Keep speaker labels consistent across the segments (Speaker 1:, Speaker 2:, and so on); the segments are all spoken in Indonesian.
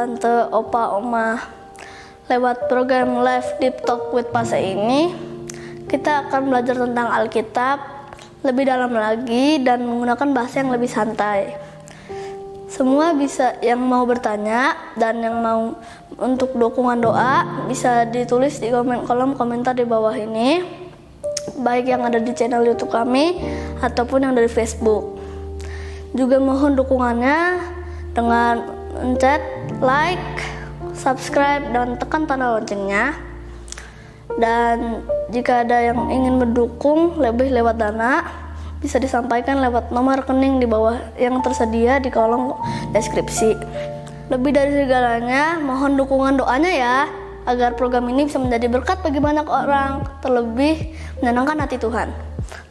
Speaker 1: tante, opa, oma. Lewat program Live Deep Talk with Pase ini, kita akan belajar tentang Alkitab lebih dalam lagi dan menggunakan bahasa yang lebih santai. Semua bisa yang mau bertanya dan yang mau untuk dukungan doa bisa ditulis di kolom komentar di bawah ini, baik yang ada di channel YouTube kami ataupun yang dari Facebook. Juga mohon dukungannya dengan mencet like, subscribe, dan tekan tanda loncengnya. Dan jika ada yang ingin mendukung lebih lewat dana, bisa disampaikan lewat nomor rekening di bawah yang tersedia di kolom deskripsi. Lebih dari segalanya, mohon dukungan doanya ya, agar program ini bisa menjadi berkat bagi banyak orang, terlebih menyenangkan hati Tuhan.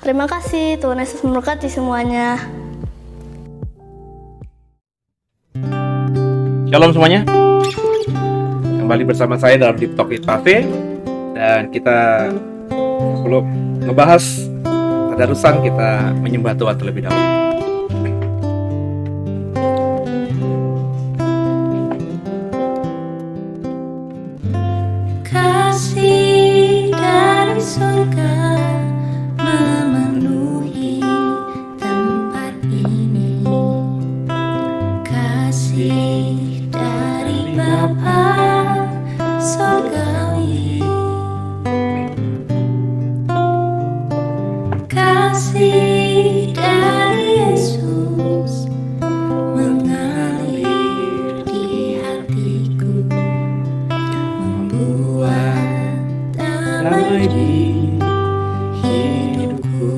Speaker 1: Terima kasih, Tuhan Yesus memberkati semuanya.
Speaker 2: Shalom semuanya, kembali bersama saya dalam Deep Talk with Pase, dan kita sebelum ngebahas tadarusan, kita menyembah Tuhan terlebih dahulu.
Speaker 3: Kasih dari surga memenuhi tempat ini, kasih dari Bapa surgawi, kasih dari Yesus mengalir di hatiku, membuat damai di hidupku,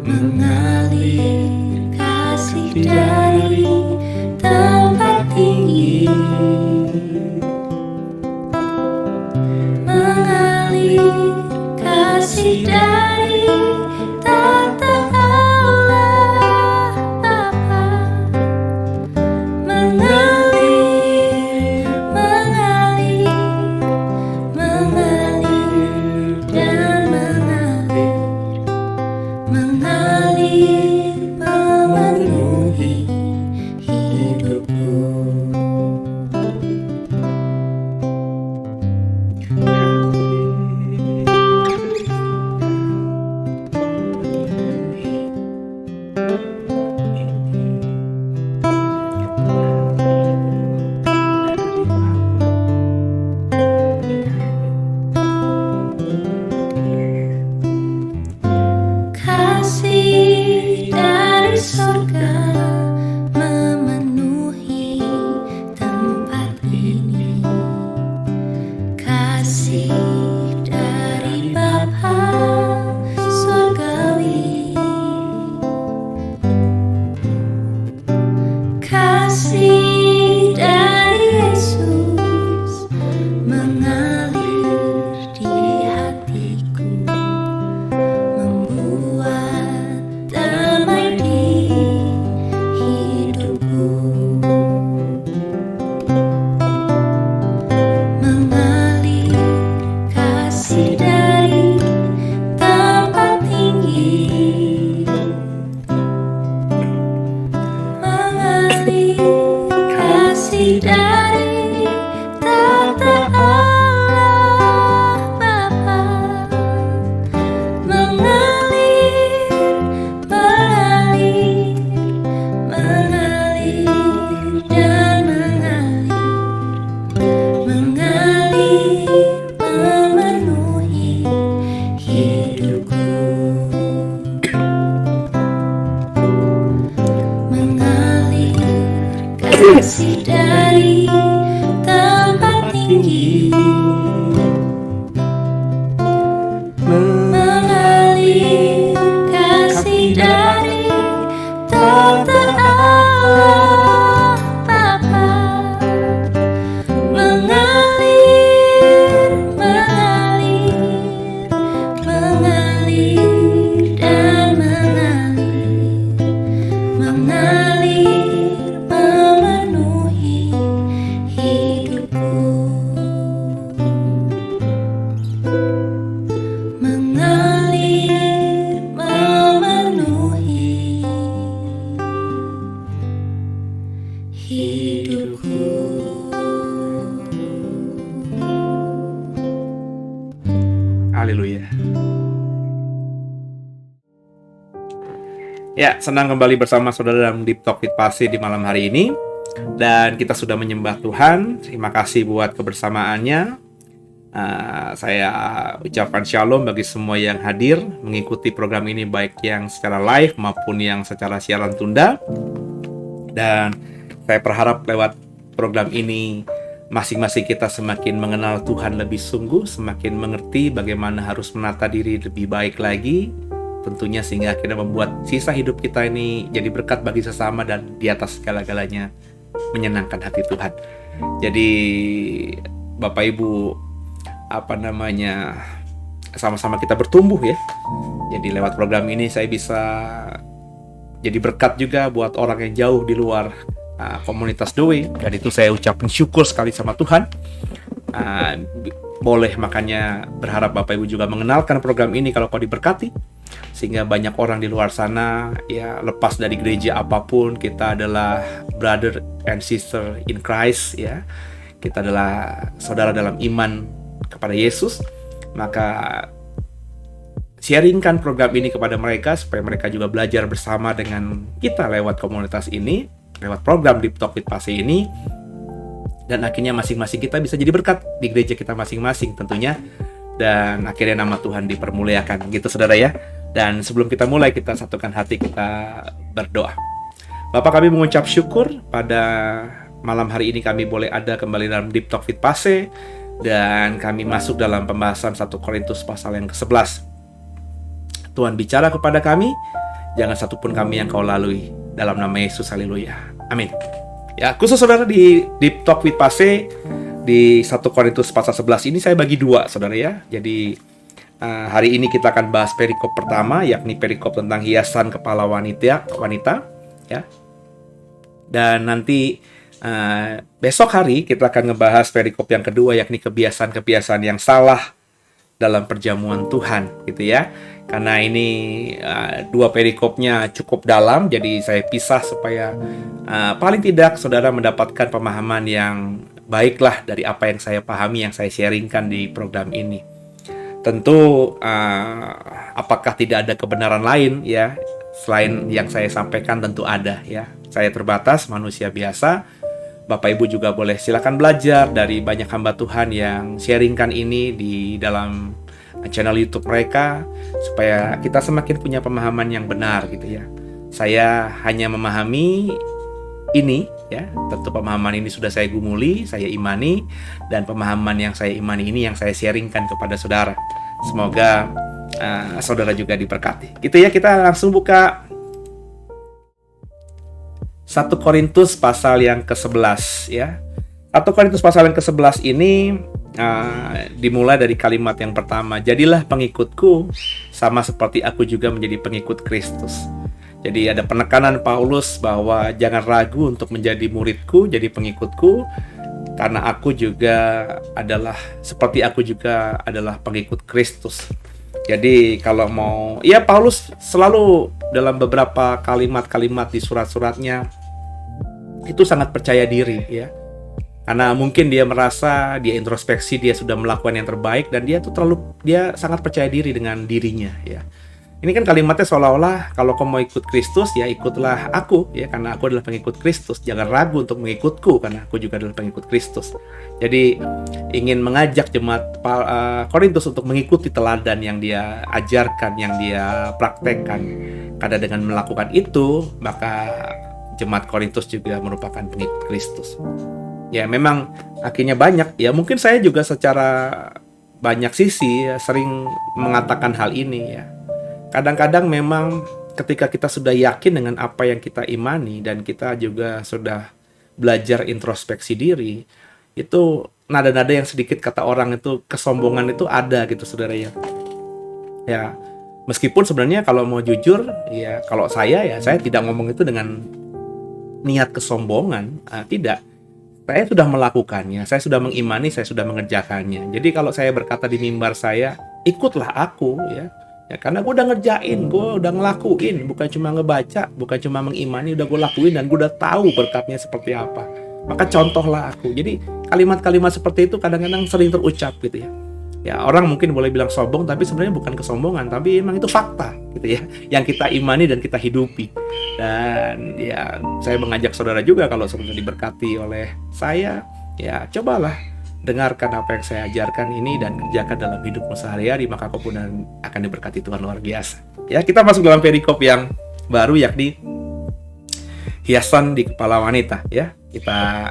Speaker 3: mengalir kasih dari tempat tinggi, mengalir kasih dari tata Allah Bapa, mengalir, mengalir, mengalir dan mengalir, mengalir memenuhi hidupku. Kasih dari surga memenuhi tempat ini, kasih dari Bapa surgawi, kasih dari Yesus mengalir di hatiku, membuat damai di hidupku, mengalir kasih dari tempat tinggi, mengalir kasih dari tata Allah Bapa, mengalir, mengalir, mengalir dan mengalir, mengalir memenuhi hidupku, mengalir kasih dari tempat tinggi, mengalir kasih dari tata Allah Bapa, mengalir, mengalir, mengalir dan mengalir, mengalir memenuhi
Speaker 2: Ya, senang kembali bersama saudara dalam Deep Talk with Pase di malam hari ini. Dan kita sudah menyembah Tuhan. Terima kasih buat kebersamaannya. Saya ucapkan shalom bagi semua yang hadir mengikuti program ini, baik yang secara live maupun yang secara siaran tunda. Dan saya berharap lewat program ini masing-masing kita semakin mengenal Tuhan lebih sungguh, semakin mengerti bagaimana harus menata diri lebih baik lagi, tentunya sehingga akhirnya membuat sisa hidup kita ini jadi berkat bagi sesama dan di atas segala-galanya menyenangkan hati Tuhan. Jadi Bapak Ibu, sama-sama kita bertumbuh ya. Jadi lewat program ini saya bisa jadi berkat juga buat orang yang jauh di luar komunitas Doe, dan itu saya ucapkan syukur sekali sama Tuhan. Boleh makanya berharap Bapak Ibu juga mengenalkan program ini kalau kau diberkati, sehingga banyak orang di luar sana ya, lepas dari gereja apapun, kita adalah brother and sister in Christ ya. Kita adalah saudara dalam iman kepada Yesus. Maka sharingkan program ini kepada mereka supaya mereka juga belajar bersama dengan kita lewat komunitas ini, lewat program Deep Talk with Pase ini. Dan akhirnya masing-masing kita bisa jadi berkat di gereja kita masing-masing tentunya. Dan akhirnya nama Tuhan dipermuliakan gitu saudara ya. Dan sebelum kita mulai, kita satukan hati, kita berdoa. Bapak, kami mengucap syukur pada malam hari ini kami boleh ada kembali dalam Deep Talk with Pase. Dan kami masuk dalam pembahasan 1 Korintus pasal yang ke-11. Tuhan bicara kepada kami, jangan satupun kami yang kau lalui. Dalam nama Yesus, haleluya. Amin. Ya, khusus saudara di Deep Talk with Pase di 1 Korintus pasal 11 ini saya bagi dua saudara ya. Jadi hari ini kita akan bahas perikop pertama, yakni perikop tentang hiasan kepala wanita ya. Dan nanti besok hari kita akan ngebahas perikop yang kedua, yakni kebiasaan-kebiasaan yang salah dalam perjamuan Tuhan gitu ya. Karena ini dua perikopnya cukup dalam, jadi saya pisah supaya paling tidak saudara mendapatkan pemahaman yang baiklah dari apa yang saya pahami, yang saya sharingkan di program ini. Tentu apakah tidak ada kebenaran lain ya selain yang saya sampaikan? Tentu ada ya. Saya terbatas, manusia biasa. Bapak Ibu juga boleh silakan belajar dari banyak hamba Tuhan yang sharingkan ini di dalam channel YouTube mereka, supaya kita semakin punya pemahaman yang benar gitu ya. Saya hanya memahami ini ya, tentu pemahaman ini sudah saya gumuli, saya imani, dan pemahaman yang saya imani ini yang saya sharingkan kepada saudara. Semoga saudara juga diberkati. Gitu ya, kita langsung buka 1 Korintus pasal yang ke-11 ya. 1 Korintus pasal yang ke-11 ini dimulai dari kalimat yang pertama, jadilah pengikutku sama seperti aku juga menjadi pengikut Kristus. Jadi ada penekanan Paulus bahwa jangan ragu untuk menjadi muridku, jadi pengikutku, karena aku juga adalah seperti aku juga adalah pengikut Kristus. Jadi kalau mau, ya Paulus selalu dalam beberapa kalimat-kalimat di surat-suratnya itu sangat percaya diri ya. Karena mungkin dia merasa, dia introspeksi, dia sudah melakukan yang terbaik, dan dia sangat percaya diri dengan dirinya ya. Ini kan kalimatnya seolah-olah kalau kau mau ikut Kristus ya ikutlah aku ya, karena aku adalah pengikut Kristus. Jangan ragu untuk mengikutku karena aku juga adalah pengikut Kristus. Jadi ingin mengajak jemaat Korintus untuk mengikuti teladan yang dia ajarkan, yang dia praktekkan. Karena dengan melakukan itu maka jemaat Korintus juga merupakan pengikut Kristus. Ya memang akhirnya banyak ya, mungkin saya juga secara banyak sisi ya, sering mengatakan hal ini ya. Kadang-kadang memang ketika kita sudah yakin dengan apa yang kita imani dan kita juga sudah belajar introspeksi diri, itu nada-nada yang sedikit kata orang itu kesombongan itu ada gitu saudara ya. Ya meskipun sebenarnya kalau mau jujur ya, kalau saya tidak ngomong itu dengan niat kesombongan, tidak. Saya sudah melakukannya, saya sudah mengimani, saya sudah mengerjakannya. Jadi kalau saya berkata di mimbar saya, ikutlah aku ya. Ya karena gue udah ngerjain, gue udah ngelakuin, bukan cuma ngebaca, bukan cuma mengimani, udah gue lakuin dan gue udah tahu berkatnya seperti apa. Maka contohlah aku. Jadi kalimat-kalimat seperti itu kadang-kadang sering terucap gitu ya. Ya orang mungkin boleh bilang sombong, tapi sebenarnya bukan kesombongan, tapi emang itu fakta gitu ya, yang kita imani dan kita hidupi. Dan ya saya mengajak saudara juga, kalau saudara diberkati oleh saya, ya cobalah dengarkan apa yang saya ajarkan ini dan kerjakan dalam hidupmu sehari-hari, maka kau pun akan diberkati Tuhan luar biasa. Ya, kita masuk dalam perikop yang baru, yakni hiasan di kepala wanita. Ya, kita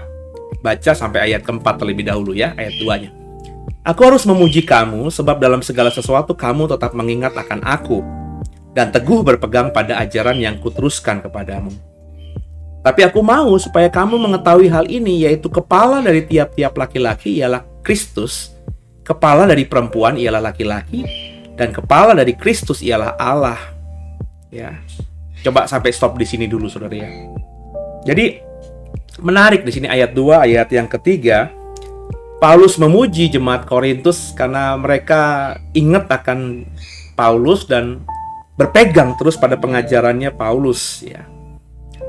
Speaker 2: baca sampai ayat keempat terlebih dahulu ya, ayat 2-nya. Aku harus memuji kamu, sebab dalam segala sesuatu kamu tetap mengingat akan aku, dan teguh berpegang pada ajaran yang kuteruskan kepadamu. Tapi aku mau supaya kamu mengetahui hal ini, yaitu kepala dari tiap-tiap laki-laki ialah Kristus, kepala dari perempuan ialah laki-laki, dan kepala dari Kristus ialah Allah. Ya, coba sampai stop di sini dulu, saudara ya. Jadi menarik di sini ayat 2, ayat yang ketiga. Paulus memuji jemaat Korintus karena mereka ingat akan Paulus dan berpegang terus pada pengajarannya Paulus ya.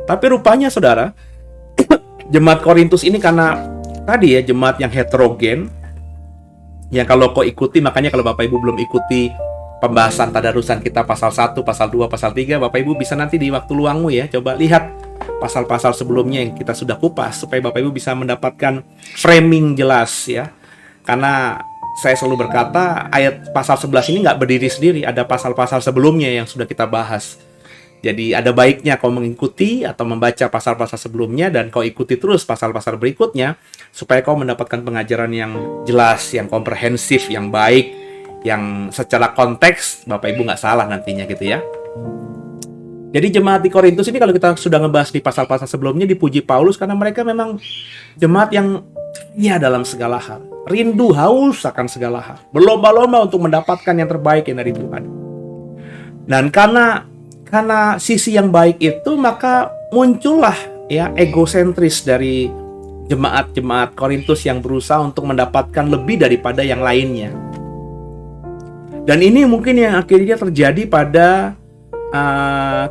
Speaker 2: Tapi rupanya saudara, jemaat Korintus ini karena tadi ya jemaat yang heterogen, yang kalau kau ikuti, makanya kalau Bapak Ibu belum ikuti pembahasan tadarusan kita pasal 1, pasal 2, pasal 3, Bapak Ibu bisa nanti di waktu luangmu ya, coba lihat pasal-pasal sebelumnya yang kita sudah kupas, supaya Bapak Ibu bisa mendapatkan framing jelas ya. Karena saya selalu berkata, ayat pasal 11 ini nggak berdiri sendiri, ada pasal-pasal sebelumnya yang sudah kita bahas. Jadi ada baiknya kau mengikuti atau membaca pasal-pasal sebelumnya, dan kau ikuti terus pasal-pasal berikutnya, supaya kau mendapatkan pengajaran yang jelas, yang komprehensif, yang baik, yang secara konteks Bapak Ibu nggak salah nantinya gitu ya. Jadi jemaat di Korintus ini, kalau kita sudah ngebahas di pasal-pasal sebelumnya, dipuji Paulus karena mereka memang jemaat yang ya dalam segala hal, rindu haus akan segala hal, berlomba-lomba untuk mendapatkan yang terbaik yang dari Tuhan. Dan karena sisi yang baik itu, maka muncullah ya egosentris dari jemaat-jemaat Korintus yang berusaha untuk mendapatkan lebih daripada yang lainnya. Dan ini mungkin yang akhirnya terjadi pada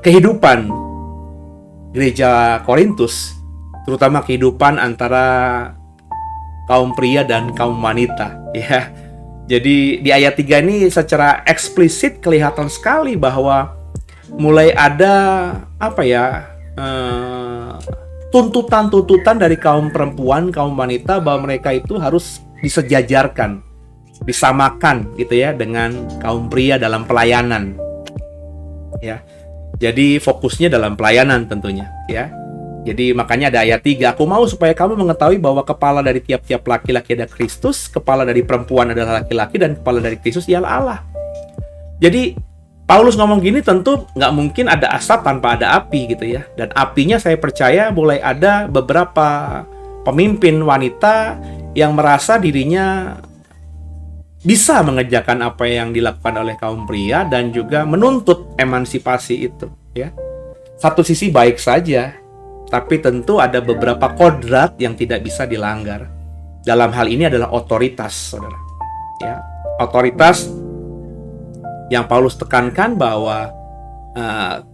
Speaker 2: kehidupan gereja Korintus, terutama kehidupan antara kaum pria dan kaum wanita ya. Jadi di ayat 3 ini secara eksplisit kelihatan sekali bahwa mulai ada tuntutan-tuntutan dari kaum perempuan, kaum wanita, bahwa mereka itu harus disejajarkan, disamakan gitu ya dengan kaum pria dalam pelayanan. Ya, jadi fokusnya dalam pelayanan tentunya ya. Jadi makanya ada ayat 3, aku mau supaya kamu mengetahui bahwa kepala dari tiap-tiap laki-laki ada Kristus, kepala dari perempuan adalah laki-laki, dan kepala dari Kristus ialah Allah. Jadi Paulus ngomong gini tentu nggak mungkin ada asap tanpa ada api gitu ya. Dan apinya saya percaya mulai ada beberapa pemimpin wanita yang merasa dirinya bisa mengerjakan apa yang dilakukan oleh kaum pria dan juga menuntut emansipasi itu ya. Satu sisi baik saja, tapi tentu ada beberapa kodrat yang tidak bisa dilanggar. Dalam hal ini adalah otoritas, saudara ya. Otoritas yang Paulus tekankan bahwa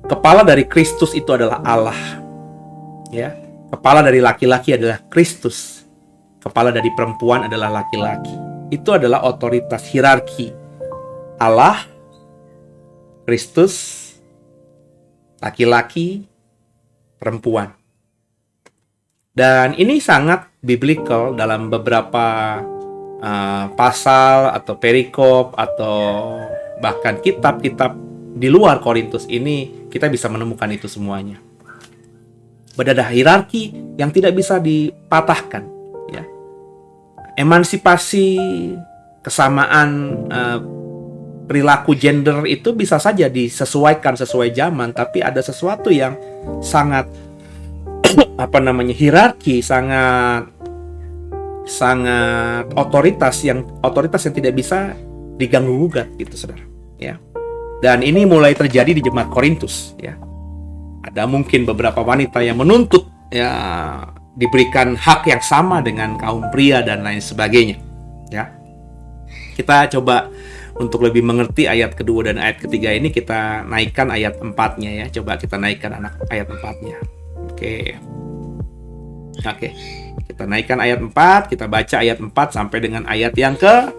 Speaker 2: kepala dari Kristus itu adalah Allah ya. Kepala dari laki-laki adalah Kristus, kepala dari perempuan adalah laki-laki. Itu adalah otoritas hierarki Allah, Kristus, laki-laki, perempuan. Dan ini sangat biblical dalam beberapa pasal atau perikop atau bahkan kitab-kitab di luar Korintus ini, kita bisa menemukan itu semuanya. Ada hierarki yang tidak bisa dipatahkan ya. Emansipasi, kesamaan perilaku gender itu bisa saja disesuaikan sesuai zaman, tapi ada sesuatu yang sangat hierarki, sangat otoritas yang tidak bisa diganggu gugat gitu, saudara ya. Dan ini mulai terjadi di jemaat Korintus ya. Ada mungkin beberapa wanita yang menuntut ya diberikan hak yang sama dengan kaum pria dan lain sebagainya ya. Kita coba untuk lebih mengerti ayat kedua dan ayat ketiga ini, kita naikkan ayat 4-nya ya. Coba kita naikkan ayat 4-nya. Oke, kita naikkan ayat 4, kita baca ayat 4 sampai dengan ayat yang ke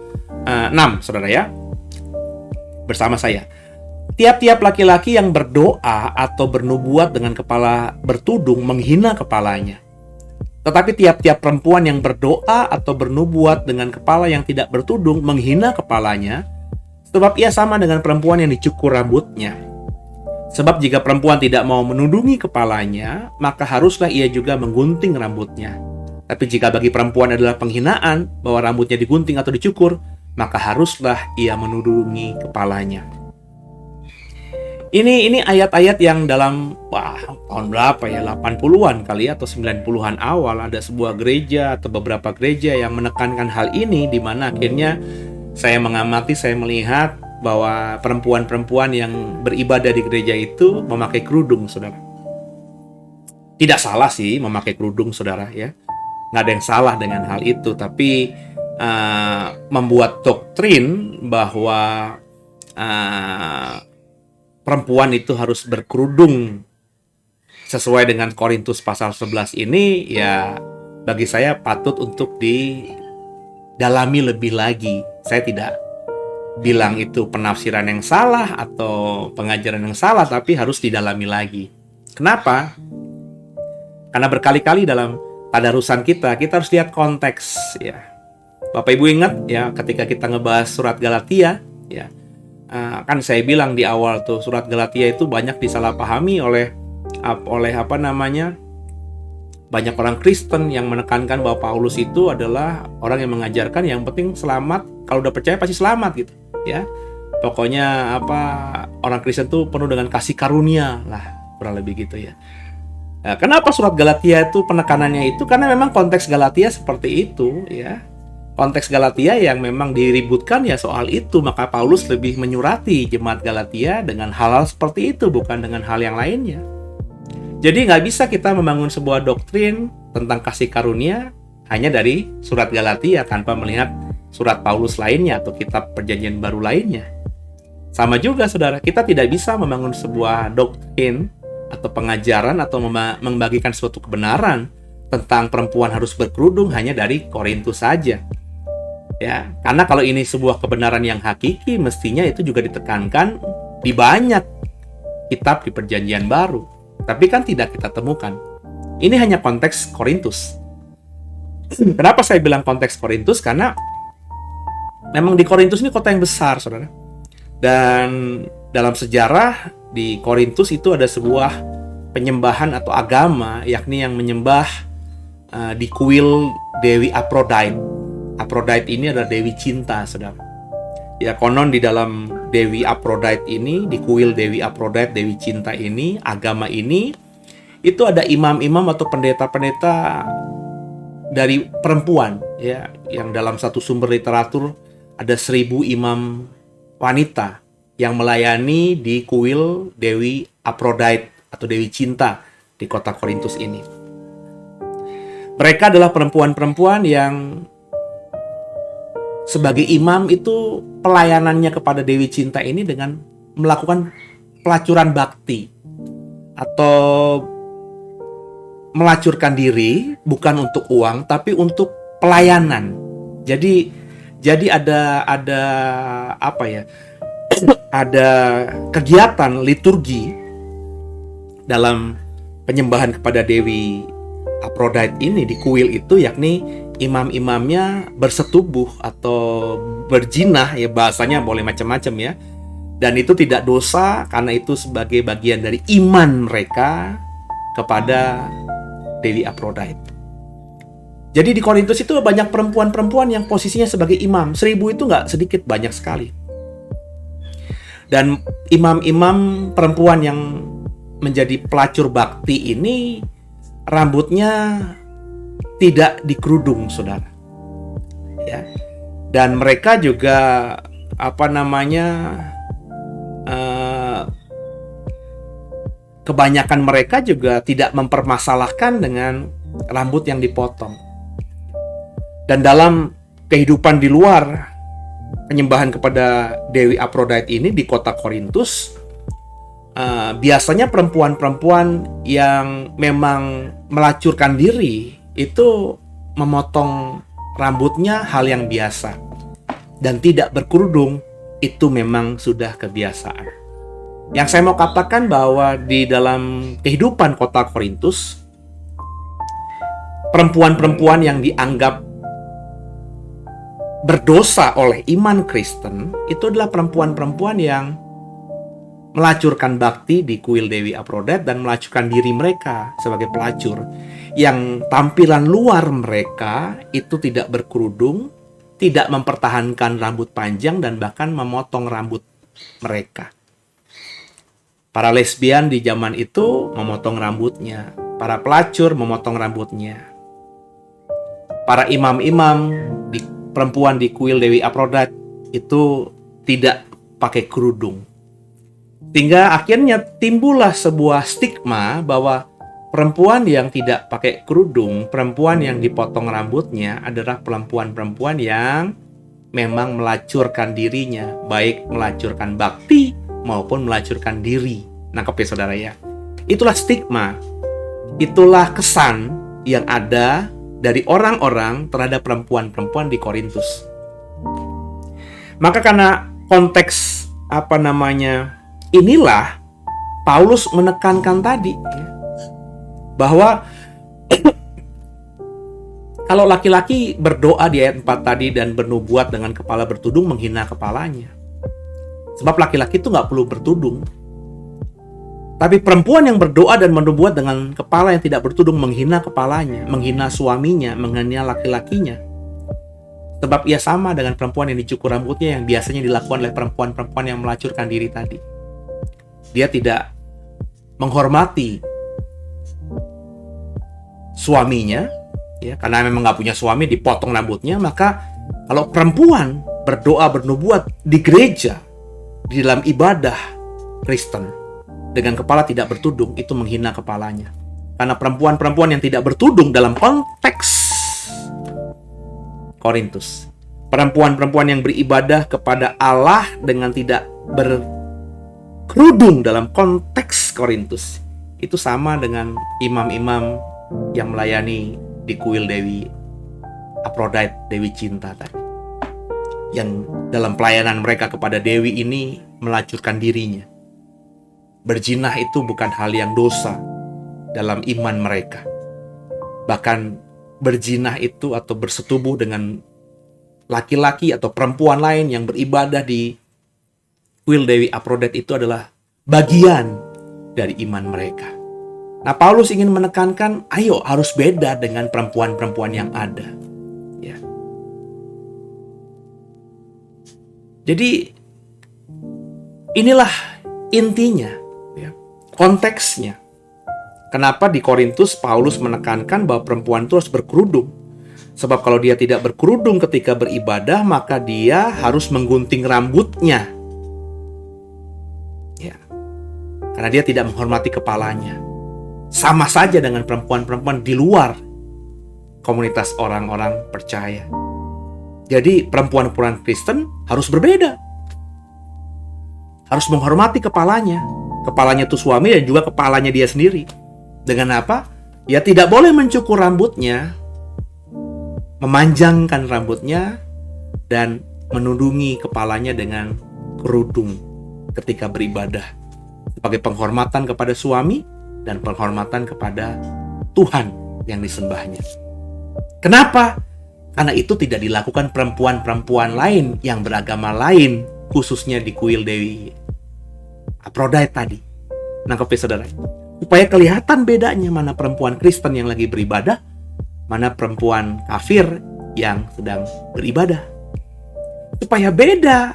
Speaker 2: 6, saudara ya, bersama saya. tiap-tiap laki-laki yang berdoa atau bernubuat dengan kepala bertudung menghina kepalanya. Tetapi tiap-tiap perempuan yang berdoa atau bernubuat dengan kepala yang tidak bertudung menghina kepalanya, sebab ia sama dengan perempuan yang dicukur rambutnya. Sebab jika perempuan tidak mau menudungi kepalanya, maka haruslah ia juga menggunting rambutnya. Tapi jika bagi perempuan adalah penghinaan bahwa rambutnya digunting atau dicukur, maka haruslah ia menudungi kepalanya. Ini ayat-ayat yang dalam tahun berapa ya, 80-an kali atau 90-an awal ada sebuah gereja atau beberapa gereja yang menekankan hal ini, di mana akhirnya saya mengamati, saya melihat bahwa perempuan-perempuan yang beribadah di gereja itu memakai kerudung, saudara. Tidak salah sih memakai kerudung, saudara, ya. Nggak ada yang salah dengan hal itu, tapi membuat doktrin bahwa perempuan itu harus berkerudung sesuai dengan Korintus pasal 11 ini, ya bagi saya patut untuk didalami lebih lagi. Saya tidak bilang itu penafsiran yang salah atau pengajaran yang salah, tapi harus didalami lagi. Kenapa? Karena berkali-kali dalam tadarusan kita harus lihat konteks, ya. Bapak Ibu ingat ya, ketika kita ngebahas surat Galatia, ya, kan saya bilang di awal tuh, surat Galatia itu banyak disalahpahami oleh banyak orang Kristen yang menekankan bahwa Paulus itu adalah orang yang mengajarkan yang penting selamat, kalau udah percaya pasti selamat gitu, ya. Pokoknya orang Kristen tuh penuh dengan kasih karunia lah, kurang lebih gitu ya. Nah, kenapa surat Galatia itu penekanannya itu? Karena memang konteks Galatia seperti itu, ya. Konteks Galatia yang memang diributkan ya soal itu, maka Paulus lebih menyurati jemaat Galatia dengan hal-hal seperti itu, bukan dengan hal yang lainnya. Jadi nggak bisa kita membangun sebuah doktrin tentang kasih karunia hanya dari surat Galatia tanpa melihat surat Paulus lainnya atau kitab perjanjian baru lainnya. Sama juga saudara, kita tidak bisa membangun sebuah doktrin atau pengajaran atau membagikan suatu kebenaran tentang perempuan harus berkerudung hanya dari Korintus saja. Ya, karena kalau ini sebuah kebenaran yang hakiki, mestinya itu juga ditekankan di banyak kitab di perjanjian baru. Tapi kan tidak kita temukan. Ini hanya konteks Korintus. Kenapa saya bilang konteks Korintus? Karena memang di Korintus ini kota yang besar, saudara. Dan dalam sejarah di Korintus itu ada sebuah penyembahan atau agama, yakni yang menyembah di kuil Dewi Aphrodite. Aphrodite ini adalah Dewi Cinta, saudara. Ya, konon di dalam Dewi Aphrodite ini, di kuil Dewi Aphrodite, Dewi Cinta ini, agama ini, itu ada imam-imam atau pendeta-pendeta dari perempuan, ya, yang dalam satu sumber literatur ada 1000 imam wanita yang melayani di kuil Dewi Aphrodite atau Dewi Cinta di kota Korintus ini. Mereka adalah perempuan-perempuan yang sebagai imam itu pelayanannya kepada Dewi Cinta ini dengan melakukan pelacuran bakti atau melacurkan diri bukan untuk uang tapi untuk pelayanan. Jadi ada ada kegiatan liturgi dalam penyembahan kepada Dewi Aphrodite ini di kuil itu, yakni imam-imamnya bersetubuh atau berjinah, ya bahasanya boleh macam-macam ya. Dan itu tidak dosa karena itu sebagai bagian dari iman mereka kepada Dewi Aphrodite. Jadi di Korintus itu banyak perempuan-perempuan yang posisinya sebagai imam. 1000 itu nggak sedikit, banyak sekali. Dan imam-imam perempuan yang menjadi pelacur bakti ini rambutnya tidak dikerudung, saudara. Ya. Dan mereka juga kebanyakan mereka juga tidak mempermasalahkan dengan rambut yang dipotong. Dan dalam kehidupan di luar penyembahan kepada Dewi Aphrodite ini di kota Korintus, biasanya perempuan-perempuan yang memang melacurkan diri itu memotong rambutnya hal yang biasa, dan tidak berkerudung itu memang sudah kebiasaan. Yang saya mau katakan bahwa di dalam kehidupan kota Korintus, perempuan-perempuan yang dianggap berdosa oleh iman Kristen itu adalah perempuan-perempuan yang melacurkan bakti di kuil Dewi Aphrodite dan melacurkan diri mereka sebagai pelacur. Yang tampilan luar mereka itu tidak berkerudung, tidak mempertahankan rambut panjang, dan bahkan memotong rambut mereka. Para lesbian di zaman itu memotong rambutnya, para pelacur memotong rambutnya. Para imam-imam perempuan di kuil Dewi Aphrodite itu tidak pakai kerudung. Sehingga akhirnya timbullah sebuah stigma bahwa perempuan yang tidak pakai kerudung, perempuan yang dipotong rambutnya adalah perempuan-perempuan yang memang melacurkan dirinya, baik melacurkan bakti maupun melacurkan diri. Nangkep ya saudara ya? Itulah stigma, itulah kesan yang ada dari orang-orang terhadap perempuan-perempuan di Korintus. Maka karena konteks inilah Paulus menekankan tadi bahwa kalau laki-laki berdoa di ayat 4 tadi dan bernubuat dengan kepala bertudung menghina kepalanya. Sebab laki-laki itu nggak perlu bertudung. Tapi perempuan yang berdoa dan bernubuat dengan kepala yang tidak bertudung menghina kepalanya, menghina suaminya, menghina laki-lakinya. Sebab ia sama dengan perempuan yang dicukur rambutnya yang biasanya dilakukan oleh perempuan-perempuan yang melacurkan diri tadi. Dia tidak menghormati suaminya, ya, karena memang nggak punya suami, dipotong rambutnya. Maka kalau perempuan berdoa bernubuat di gereja, di dalam ibadah Kristen dengan kepala tidak bertudung, itu menghina kepalanya. Karena perempuan-perempuan yang tidak bertudung dalam konteks Korintus, perempuan-perempuan yang beribadah kepada Allah dengan tidak berkerudung dalam konteks Korintus, itu sama dengan imam-imam yang melayani di kuil Dewi Aphrodite, Dewi Cinta tadi, yang dalam pelayanan mereka kepada Dewi ini melacurkan dirinya. Berzinah itu bukan hal yang dosa dalam iman mereka. Bahkan berzinah itu atau bersetubuh dengan laki-laki atau perempuan lain yang beribadah di kuil Dewi Aphrodite itu adalah bagian dari iman mereka. Nah, Paulus ingin menekankan, ayo harus beda dengan perempuan-perempuan yang ada. Ya. Jadi inilah intinya, ya, konteksnya. Kenapa di Korintus Paulus menekankan bahwa perempuan itu harus berkerudung? Sebab kalau dia tidak berkerudung ketika beribadah, maka dia harus menggunting rambutnya. Ya. Karena dia tidak menghormati kepalanya. Sama saja dengan perempuan-perempuan di luar komunitas orang-orang percaya. Jadi perempuan-perempuan Kristen harus berbeda. Harus menghormati kepalanya. Kepalanya itu suami dan juga kepalanya dia sendiri. Dengan apa? Ya tidak boleh mencukur rambutnya, memanjangkan rambutnya, dan menudungi kepalanya dengan kerudung ketika beribadah. Sebagai penghormatan kepada suami dan penghormatan kepada Tuhan yang disembahnya. Kenapa? Karena itu tidak dilakukan perempuan-perempuan lain yang beragama lain, khususnya di kuil Dewi Aphrodite tadi. Nangkep ya saudara? Supaya kelihatan bedanya mana perempuan Kristen yang lagi beribadah, mana perempuan kafir yang sedang beribadah. Supaya beda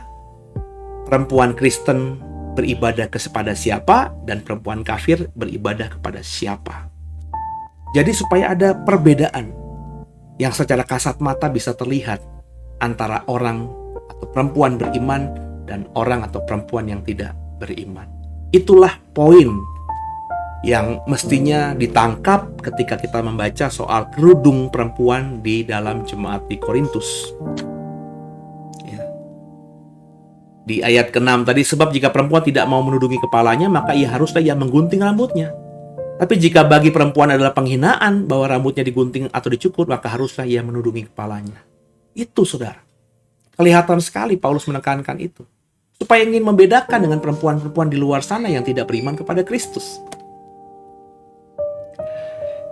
Speaker 2: perempuan Kristen beribadah kepada siapa dan perempuan kafir beribadah kepada siapa. Jadi supaya ada perbedaan yang secara kasat mata bisa terlihat antara orang atau perempuan beriman dan orang atau perempuan yang tidak beriman. Itulah poin yang mestinya ditangkap ketika kita membaca soal kerudung perempuan di dalam jemaat di Korintus. Ya. Di ayat ke-6 tadi, sebab jika perempuan tidak mau menudungi kepalanya, maka haruslah ia menggunting rambutnya. Tapi jika bagi perempuan adalah penghinaan bahwa rambutnya digunting atau dicukur, maka haruslah ia menudungi kepalanya. Itu saudara. Kelihatan sekali Paulus menekankan itu. supaya ingin membedakan dengan perempuan-perempuan di luar sana yang tidak beriman kepada Kristus.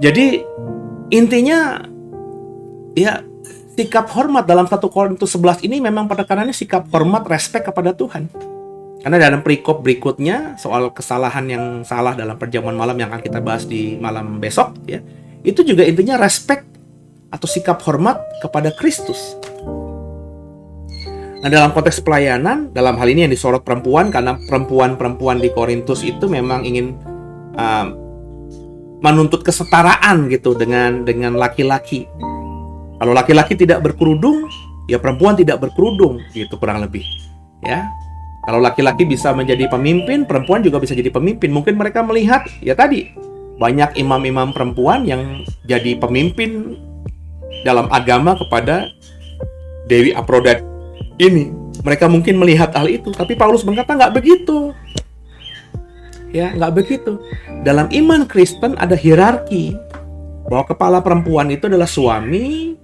Speaker 2: Jadi intinya ya, sikap hormat dalam 1 Korintus 11 ini memang penekanannya sikap hormat, respek kepada Tuhan. Karena dalam perikop berikutnya soal kesalahan yang salah dalam perjamuan malam yang akan kita bahas di malam besok ya, itu juga intinya respek atau sikap hormat kepada Kristus. Nah, dalam konteks pelayanan, dalam hal ini yang disorot perempuan, karena perempuan-perempuan di Korintus itu memang ingin menuntut kesetaraan gitu dengan laki-laki. Kalau laki-laki tidak berkerudung, ya perempuan tidak berkerudung, gitu kurang lebih. Ya, kalau laki-laki bisa menjadi pemimpin, perempuan juga bisa jadi pemimpin. Mungkin mereka melihat, ya tadi, banyak imam-imam perempuan yang jadi pemimpin dalam agama kepada Dewi Aphrodite ini. Mereka mungkin melihat hal itu, tapi Paulus berkata nggak begitu. Ya, nggak begitu. Dalam iman Kristen ada hierarki, bahwa kepala perempuan itu adalah suami,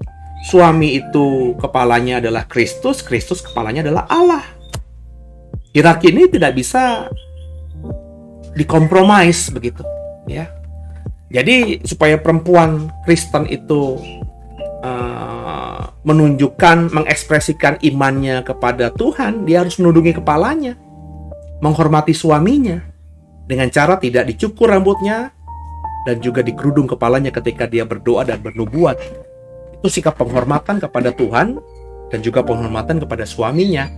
Speaker 2: suami itu kepalanya adalah Kristus, Kristus kepalanya adalah Allah. Hierarki ini tidak bisa dikompromis begitu, ya. Jadi supaya perempuan Kristen itu menunjukkan, mengekspresikan imannya kepada Tuhan, dia harus menundukkan kepalanya, menghormati suaminya dengan cara tidak dicukur rambutnya dan juga dikerudung kepalanya ketika dia berdoa dan bernubuat. Itu sikap penghormatan kepada Tuhan dan juga penghormatan kepada suaminya,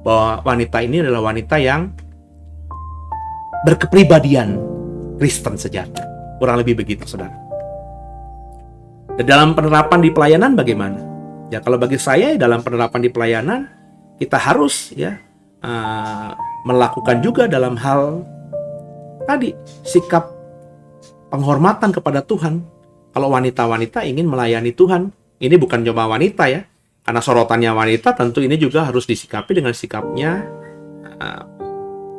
Speaker 2: bahwa wanita ini adalah wanita yang berkepribadian Kristen sejati. Kurang lebih begitu, saudara. Dan dalam penerapan di pelayanan bagaimana? Ya, kalau bagi saya dalam penerapan di pelayanan kita harus ya melakukan juga dalam hal tadi, sikap penghormatan kepada Tuhan. Kalau wanita-wanita ingin melayani Tuhan, ini bukan cuma wanita ya, karena sorotannya wanita, tentu ini juga harus disikapi dengan sikapnya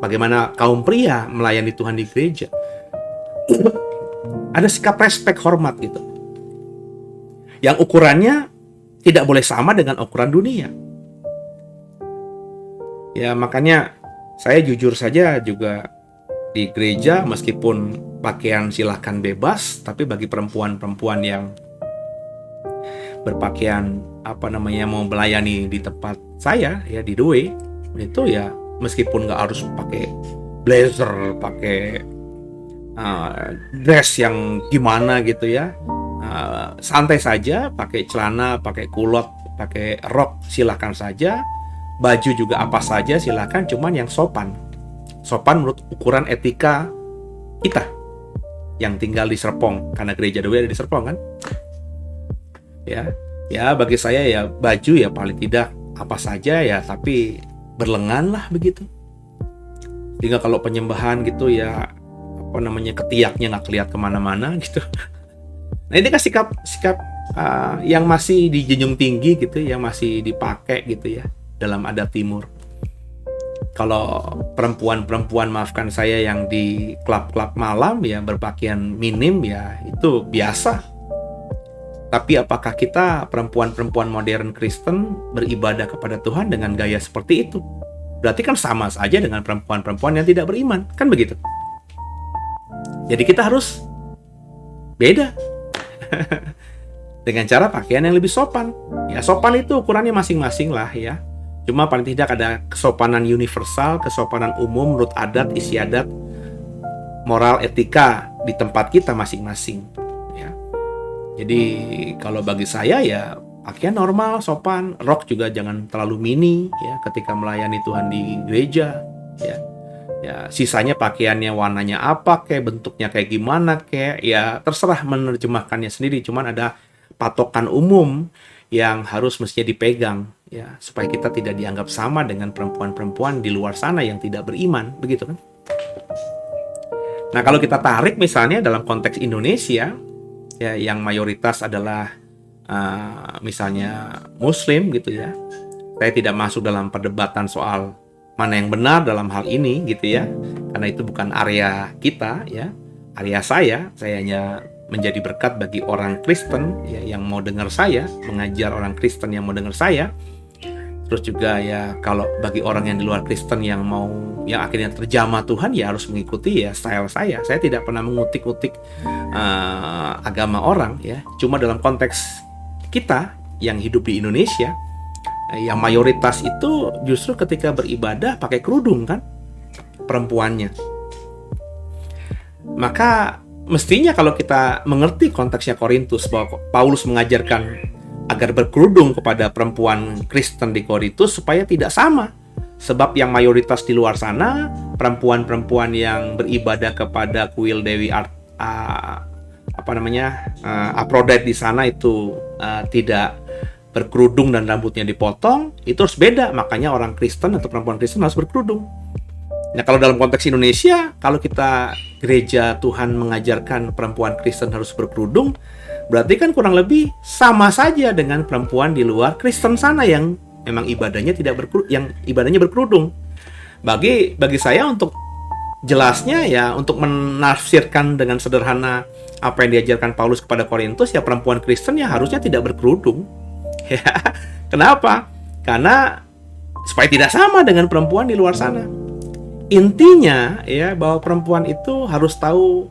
Speaker 2: bagaimana kaum pria melayani Tuhan di gereja. Ada sikap respek, hormat gitu, yang ukurannya tidak boleh sama dengan ukuran dunia. Ya, makanya saya jujur saja juga di gereja, meskipun pakaian silahkan bebas, tapi bagi perempuan-perempuan yang berpakaian mau melayani di tempat saya ya di The Way, itu ya meskipun nggak harus pakai blazer, pakai dress yang gimana gitu ya, santai saja, pakai celana, pakai kulot, pakai rok silahkan saja, baju juga apa saja silahkan, cuman yang sopan menurut ukuran etika kita yang tinggal di Serpong, karena gereja The Way ada di Serpong kan. Ya bagi saya ya baju ya paling tidak apa saja ya, tapi berlengan lah begitu, sehingga kalau penyembahan gitu ya ketiaknya nggak kelihatan kemana-mana gitu. Nah, ini kan sikap yang masih dijunjung tinggi gitu, yang masih dipakai gitu ya dalam adat Timur. Kalau perempuan-perempuan, maafkan saya, yang di klub-klub malam ya berpakaian minim ya itu biasa. Tapi apakah kita perempuan-perempuan modern Kristen beribadah kepada Tuhan dengan gaya seperti itu? Berarti kan sama saja dengan perempuan-perempuan yang tidak beriman, kan begitu? Jadi kita harus beda dengan cara pakaian yang lebih sopan. Ya, sopan itu ukurannya masing-masing lah ya. Cuma paling tidak ada kesopanan universal, kesopanan umum menurut adat, istiadat, moral, etika di tempat kita masing-masing. Ya. Jadi kalau bagi saya ya pakaian normal, sopan, rok juga jangan terlalu mini ya ketika melayani Tuhan di gereja. Ya sisanya pakaiannya warnanya apa, kayak bentuknya kayak gimana, kayak ya terserah menerjemahkannya sendiri. Cuman ada patokan umum yang harus mestinya dipegang ya, supaya kita tidak dianggap sama dengan perempuan-perempuan di luar sana yang tidak beriman, begitu kan? Nah, kalau kita tarik misalnya dalam konteks Indonesia ya, yang mayoritas adalah misalnya Muslim gitu ya, saya tidak masuk dalam perdebatan soal mana yang benar dalam hal ini gitu ya, karena itu bukan area kita ya, area saya hanya menjadi berkat bagi orang Kristen ya, yang mau dengar saya, mengajar orang Kristen yang mau dengar saya. Terus juga ya kalau bagi orang yang di luar Kristen yang akhirnya terjamah Tuhan, ya harus mengikuti ya style saya. Saya tidak pernah mengutik-utik agama orang ya. Cuma dalam konteks kita yang hidup di Indonesia, yang mayoritas itu justru ketika beribadah pakai kerudung kan, perempuannya. Maka mestinya kalau kita mengerti konteksnya Korintus, bahwa Paulus mengajarkan agar berkerudung kepada perempuan Kristen di Korintus supaya tidak sama. Sebab yang mayoritas di luar sana, perempuan-perempuan yang beribadah kepada kuil Dewi Aphrodite di sana itu tidak berkerudung dan rambutnya dipotong, itu harus beda. Makanya orang Kristen atau perempuan Kristen harus berkerudung. Nah, kalau dalam konteks Indonesia, kalau kita gereja Tuhan mengajarkan perempuan Kristen harus berkerudung, berarti kan kurang lebih sama saja dengan perempuan di luar Kristen sana yang memang ibadahnya ibadahnya berkerudung. Bagi saya, untuk jelasnya ya, untuk menafsirkan dengan sederhana apa yang diajarkan Paulus kepada Korintus, ya perempuan Kristen ya harusnya tidak berkerudung. Ya, kenapa? Karena supaya tidak sama dengan perempuan di luar sana. Intinya ya, bahwa perempuan itu harus tahu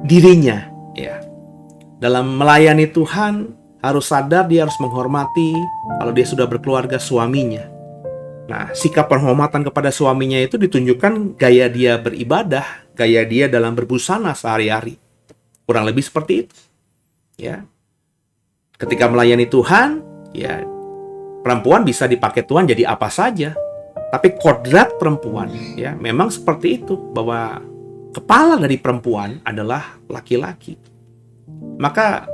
Speaker 2: dirinya ya. Dalam melayani Tuhan harus sadar dia harus menghormati kalau dia sudah berkeluarga suaminya. Nah, sikap penghormatan kepada suaminya itu ditunjukkan gaya dia beribadah, gaya dia dalam berbusana sehari-hari. Kurang lebih seperti itu. Ya. Ketika melayani Tuhan, ya perempuan bisa dipakai Tuhan jadi apa saja. Tapi kodrat perempuan ya memang seperti itu, bahwa kepala dari perempuan adalah laki-laki. Maka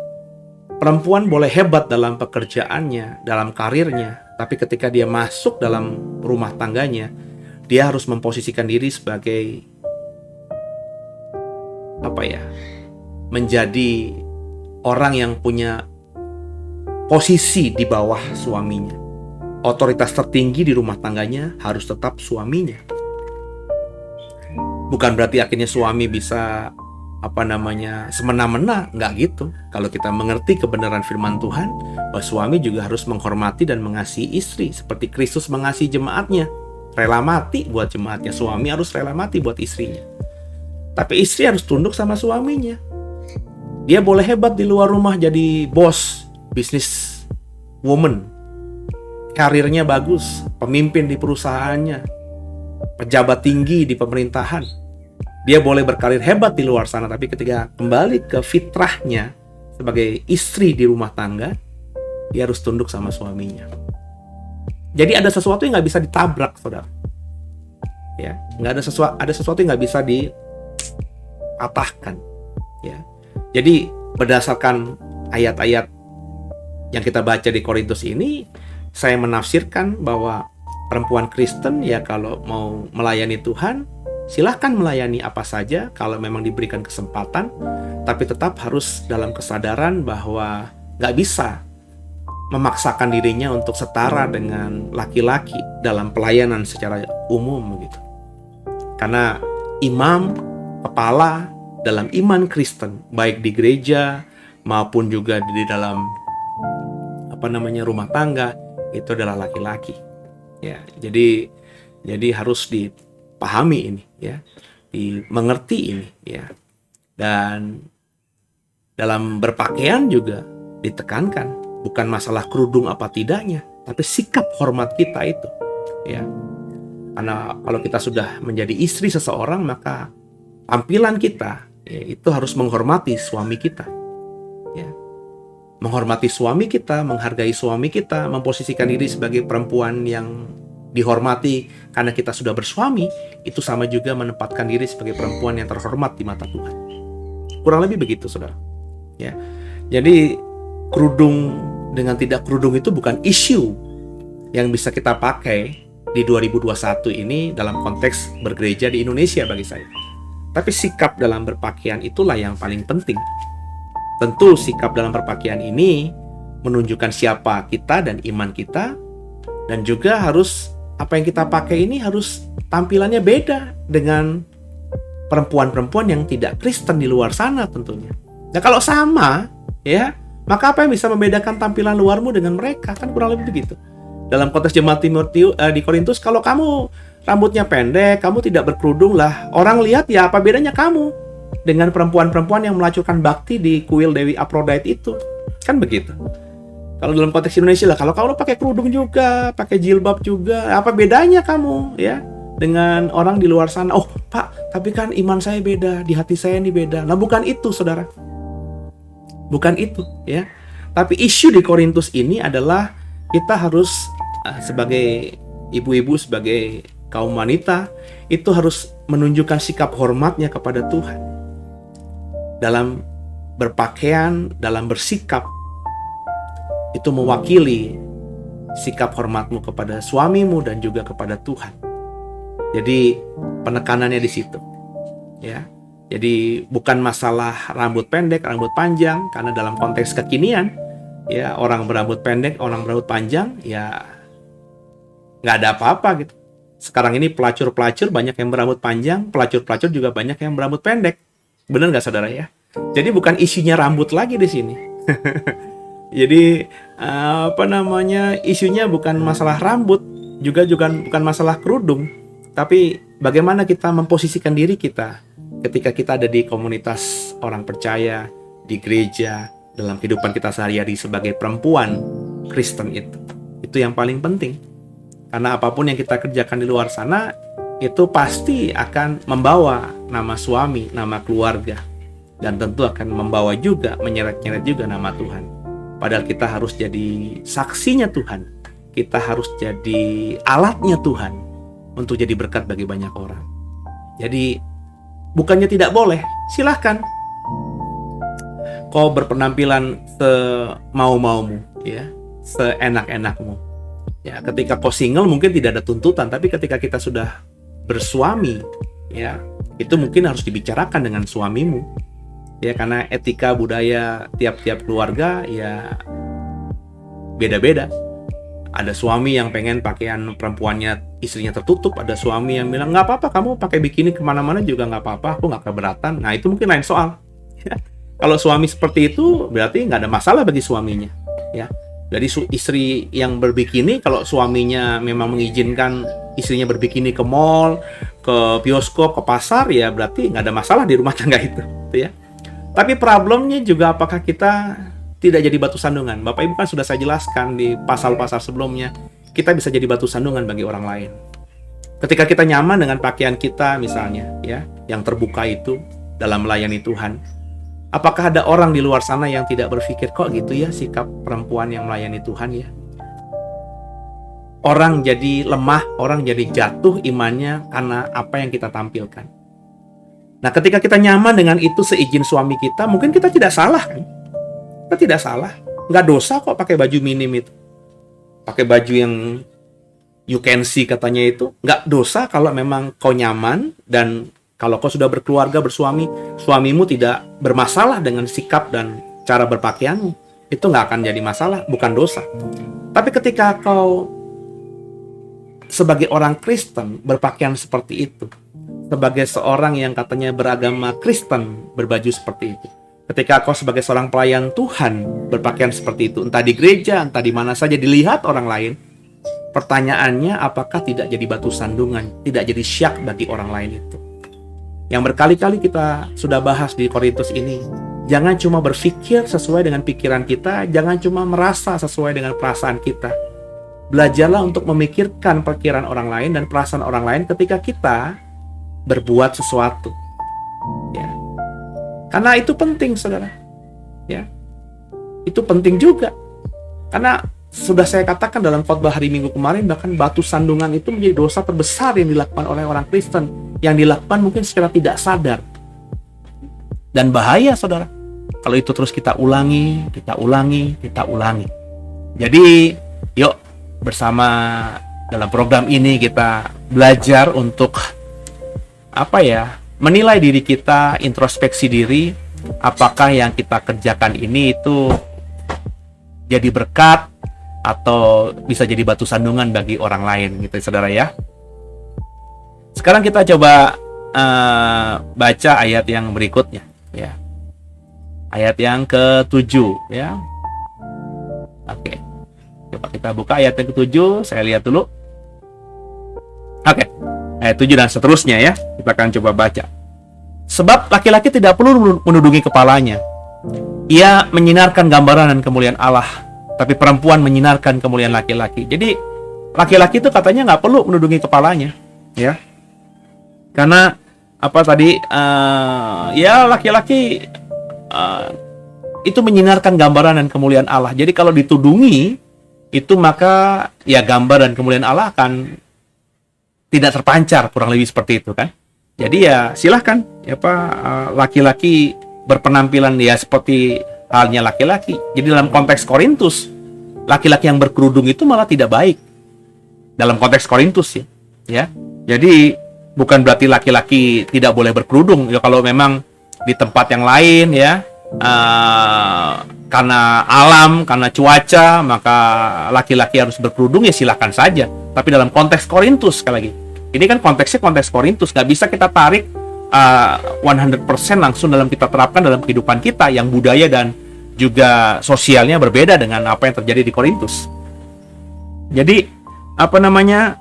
Speaker 2: perempuan boleh hebat dalam pekerjaannya, dalam karirnya, tapi ketika dia masuk dalam rumah tangganya, dia harus memposisikan diri sebagai menjadi orang yang punya posisi di bawah suaminya. Otoritas tertinggi di rumah tangganya harus tetap suaminya. Bukan berarti akhirnya suami bisa semena-mena, nggak gitu. Kalau kita mengerti kebenaran firman Tuhan, bahwa suami juga harus menghormati dan mengasihi istri seperti Kristus mengasihi jemaatnya, rela mati buat jemaatnya. Suami harus rela mati buat istrinya. Tapi istri harus tunduk sama suaminya. Dia boleh hebat di luar rumah jadi bos, bisnis woman, karirnya bagus, pemimpin di perusahaannya, pejabat tinggi di pemerintahan. Dia boleh berkarir hebat di luar sana, tapi ketika kembali ke fitrahnya sebagai istri di rumah tangga, dia harus tunduk sama suaminya. Jadi ada sesuatu yang nggak bisa ditabrak, saudara. Ya, ada sesuatu yang nggak bisa dipatahkan. Ya, jadi berdasarkan ayat-ayat yang kita baca di Korintus ini, saya menafsirkan bahwa perempuan Kristen ya kalau mau melayani Tuhan, silahkan melayani apa saja kalau memang diberikan kesempatan, tapi tetap harus dalam kesadaran bahwa nggak bisa memaksakan dirinya untuk setara dengan laki-laki dalam pelayanan secara umum gitu. Karena imam, kepala dalam iman Kristen, baik di gereja maupun juga di dalam rumah tangga, itu adalah laki-laki. Ya, jadi harus dipahami ini ya, dimengerti ini ya. Dan dalam berpakaian juga ditekankan, bukan masalah kerudung apa tidaknya, tapi sikap hormat kita itu ya. Karena kalau kita sudah menjadi istri seseorang, maka tampilan kita ya, itu harus menghormati suami kita ya. Menghormati suami kita, menghargai suami kita, memposisikan diri sebagai perempuan yang dihormati karena kita sudah bersuami, itu sama juga menempatkan diri sebagai perempuan yang terhormat di mata Tuhan. Kurang lebih begitu, saudara. Ya, jadi kerudung dengan tidak kerudung itu bukan isu yang bisa kita pakai di 2021 ini dalam konteks bergereja di Indonesia bagi saya. Tapi sikap dalam berpakaian itulah yang paling penting. Tentu sikap dalam berpakaian ini menunjukkan siapa kita dan iman kita, dan juga harus apa yang kita pakai ini harus tampilannya beda dengan perempuan-perempuan yang tidak Kristen di luar sana tentunya. Nah kalau sama ya, Maka apa yang bisa membedakan tampilan luarmu dengan mereka? Kan kurang lebih begitu. Dalam konteks jemaat Timotius di Korintus, kalau kamu rambutnya pendek, kamu tidak berkerudung lah, orang lihat ya apa bedanya kamu dengan perempuan-perempuan yang melacurkan bakti di kuil Dewi Aphrodite itu. Kan begitu. Kalau dalam konteks Indonesia lah, kalau kamu pakai kerudung juga, pakai jilbab juga, apa bedanya kamu ya dengan orang di luar sana? Oh Pak, tapi kan iman saya beda, di hati saya ini beda. Nah bukan itu saudara, bukan itu ya. Tapi isu di Korintus ini adalah kita harus sebagai ibu-ibu, sebagai kaum wanita, itu harus menunjukkan sikap hormatnya kepada Tuhan dalam berpakaian, dalam bersikap. Itu mewakili sikap hormatmu kepada suamimu dan juga kepada Tuhan. Jadi penekanannya di situ, ya. Jadi bukan masalah rambut pendek, rambut panjang, karena dalam konteks kekinian, ya orang berambut pendek, orang berambut panjang, ya nggak ada apa-apa gitu. Sekarang ini pelacur-pelacur banyak yang berambut panjang, pelacur-pelacur juga banyak yang berambut pendek. Benar nggak saudara ya? Jadi bukan isunya rambut lagi di sini. Jadi isunya bukan masalah rambut, juga bukan masalah kerudung, tapi bagaimana kita memposisikan diri kita ketika kita ada di komunitas orang percaya, di gereja, dalam kehidupan kita sehari-hari sebagai perempuan Kristen itu. Itu yang paling penting. Karena apapun yang kita kerjakan di luar sana, itu pasti akan membawa nama suami, nama keluarga. Dan tentu akan membawa juga, menyeret-nyeret juga nama Tuhan. Padahal kita harus jadi saksinya Tuhan. Kita harus jadi alatnya Tuhan untuk jadi berkat bagi banyak orang. Jadi, bukannya tidak boleh, silahkan. Kau berpenampilan semau-maumu, ya, seenak-enakmu. Ya, ketika kau single mungkin tidak ada tuntutan, tapi ketika kita sudah bersuami, ya, itu mungkin harus dibicarakan dengan suamimu. Ya, karena etika budaya tiap-tiap keluarga ya beda-beda. Ada suami yang pengen pakaian perempuannya, istrinya tertutup, ada suami yang bilang nggak apa-apa, kamu pakai bikini kemana-mana juga nggak apa-apa, aku nggak keberatan. Nah, itu mungkin lain soal. Ya. Kalau suami seperti itu berarti nggak ada masalah bagi suaminya. Ya. Jadi istri yang berbikini, kalau suaminya memang mengizinkan istrinya berbikini ke mall, ke bioskop, ke pasar, ya berarti nggak ada masalah di rumah tangga itu, ya. Tapi problemnya juga apakah kita tidak jadi batu sandungan? Bapak Ibu kan sudah saya jelaskan di pasal-pasal sebelumnya, kita bisa jadi batu sandungan bagi orang lain. Ketika kita nyaman dengan pakaian kita misalnya, ya, yang terbuka itu dalam melayani Tuhan. Apakah ada orang di luar sana yang tidak berpikir, kok gitu ya sikap perempuan yang melayani Tuhan ya? Orang jadi lemah, orang jadi jatuh imannya karena apa yang kita tampilkan. Nah, ketika kita nyaman dengan itu seizin suami kita, mungkin kita tidak salah kan? Kita tidak salah. Nggak dosa kok pakai baju minim itu. Pakai baju yang you can see katanya itu. Nggak dosa kalau memang kau nyaman dan kalau kau sudah berkeluarga, bersuami, suamimu tidak bermasalah dengan sikap dan cara berpakaianmu, itu nggak akan jadi masalah, bukan dosa. Tapi ketika kau sebagai orang Kristen berpakaian seperti itu, sebagai seorang yang katanya beragama Kristen berbaju seperti itu, ketika kau sebagai seorang pelayan Tuhan berpakaian seperti itu, entah di gereja, entah di mana saja dilihat orang lain, pertanyaannya apakah tidak jadi batu sandungan, tidak jadi syak bagi orang lain itu? Yang berkali-kali kita sudah bahas di Korintus ini, jangan cuma berpikir sesuai dengan pikiran kita, jangan cuma merasa sesuai dengan perasaan kita. Belajarlah untuk memikirkan pikiran orang lain dan perasaan orang lain ketika kita berbuat sesuatu. Ya. Karena itu penting, saudara. Ya. Itu penting juga. Karena sudah saya katakan dalam khotbah hari Minggu kemarin, bahkan batu sandungan itu menjadi dosa terbesar yang dilakukan oleh orang Kristen, yang dilakukan mungkin secara tidak sadar. Dan bahaya, saudara, kalau itu terus kita ulangi. Jadi, yuk bersama dalam program ini kita belajar untuk menilai diri kita, introspeksi diri, apakah yang kita kerjakan ini itu jadi berkat atau bisa jadi batu sandungan bagi orang lain, gitu, saudara ya. Sekarang kita coba baca ayat yang berikutnya, ya. Ayat yang ke-7, ya. Oke. Coba kita buka ayat yang ke-7, saya lihat dulu. Oke. Ayat 7 dan seterusnya ya. Kita akan coba baca. Sebab laki-laki tidak perlu menudungi kepalanya. Ia menyinarkan gambaran dan kemuliaan Allah, tapi perempuan menyinarkan kemuliaan laki-laki. Jadi laki-laki itu katanya nggak perlu menudungi kepalanya, ya. Karena apa tadi? Ya laki-laki itu menyinarkan gambaran dan kemuliaan Allah. Jadi kalau ditudungi itu maka ya gambar dan kemuliaan Allah akan tidak terpancar, kurang lebih seperti itu kan. Jadi ya silahkan ya Pak, laki-laki berpenampilan ya seperti halnya laki-laki. Jadi dalam konteks Korintus, laki-laki yang berkerudung itu malah tidak baik. Dalam konteks Korintus ya. Jadi bukan berarti laki-laki tidak boleh berkerudung. Ya kalau memang di tempat yang lain ya, karena alam, karena cuaca, maka laki-laki harus berkerudung ya silahkan saja. Tapi dalam konteks Korintus sekali lagi, ini kan konteksnya konteks Korintus, nggak bisa kita tarik 100% langsung dalam kita terapkan dalam kehidupan kita yang budaya dan juga sosialnya berbeda dengan apa yang terjadi di Korintus. Jadi apa namanya,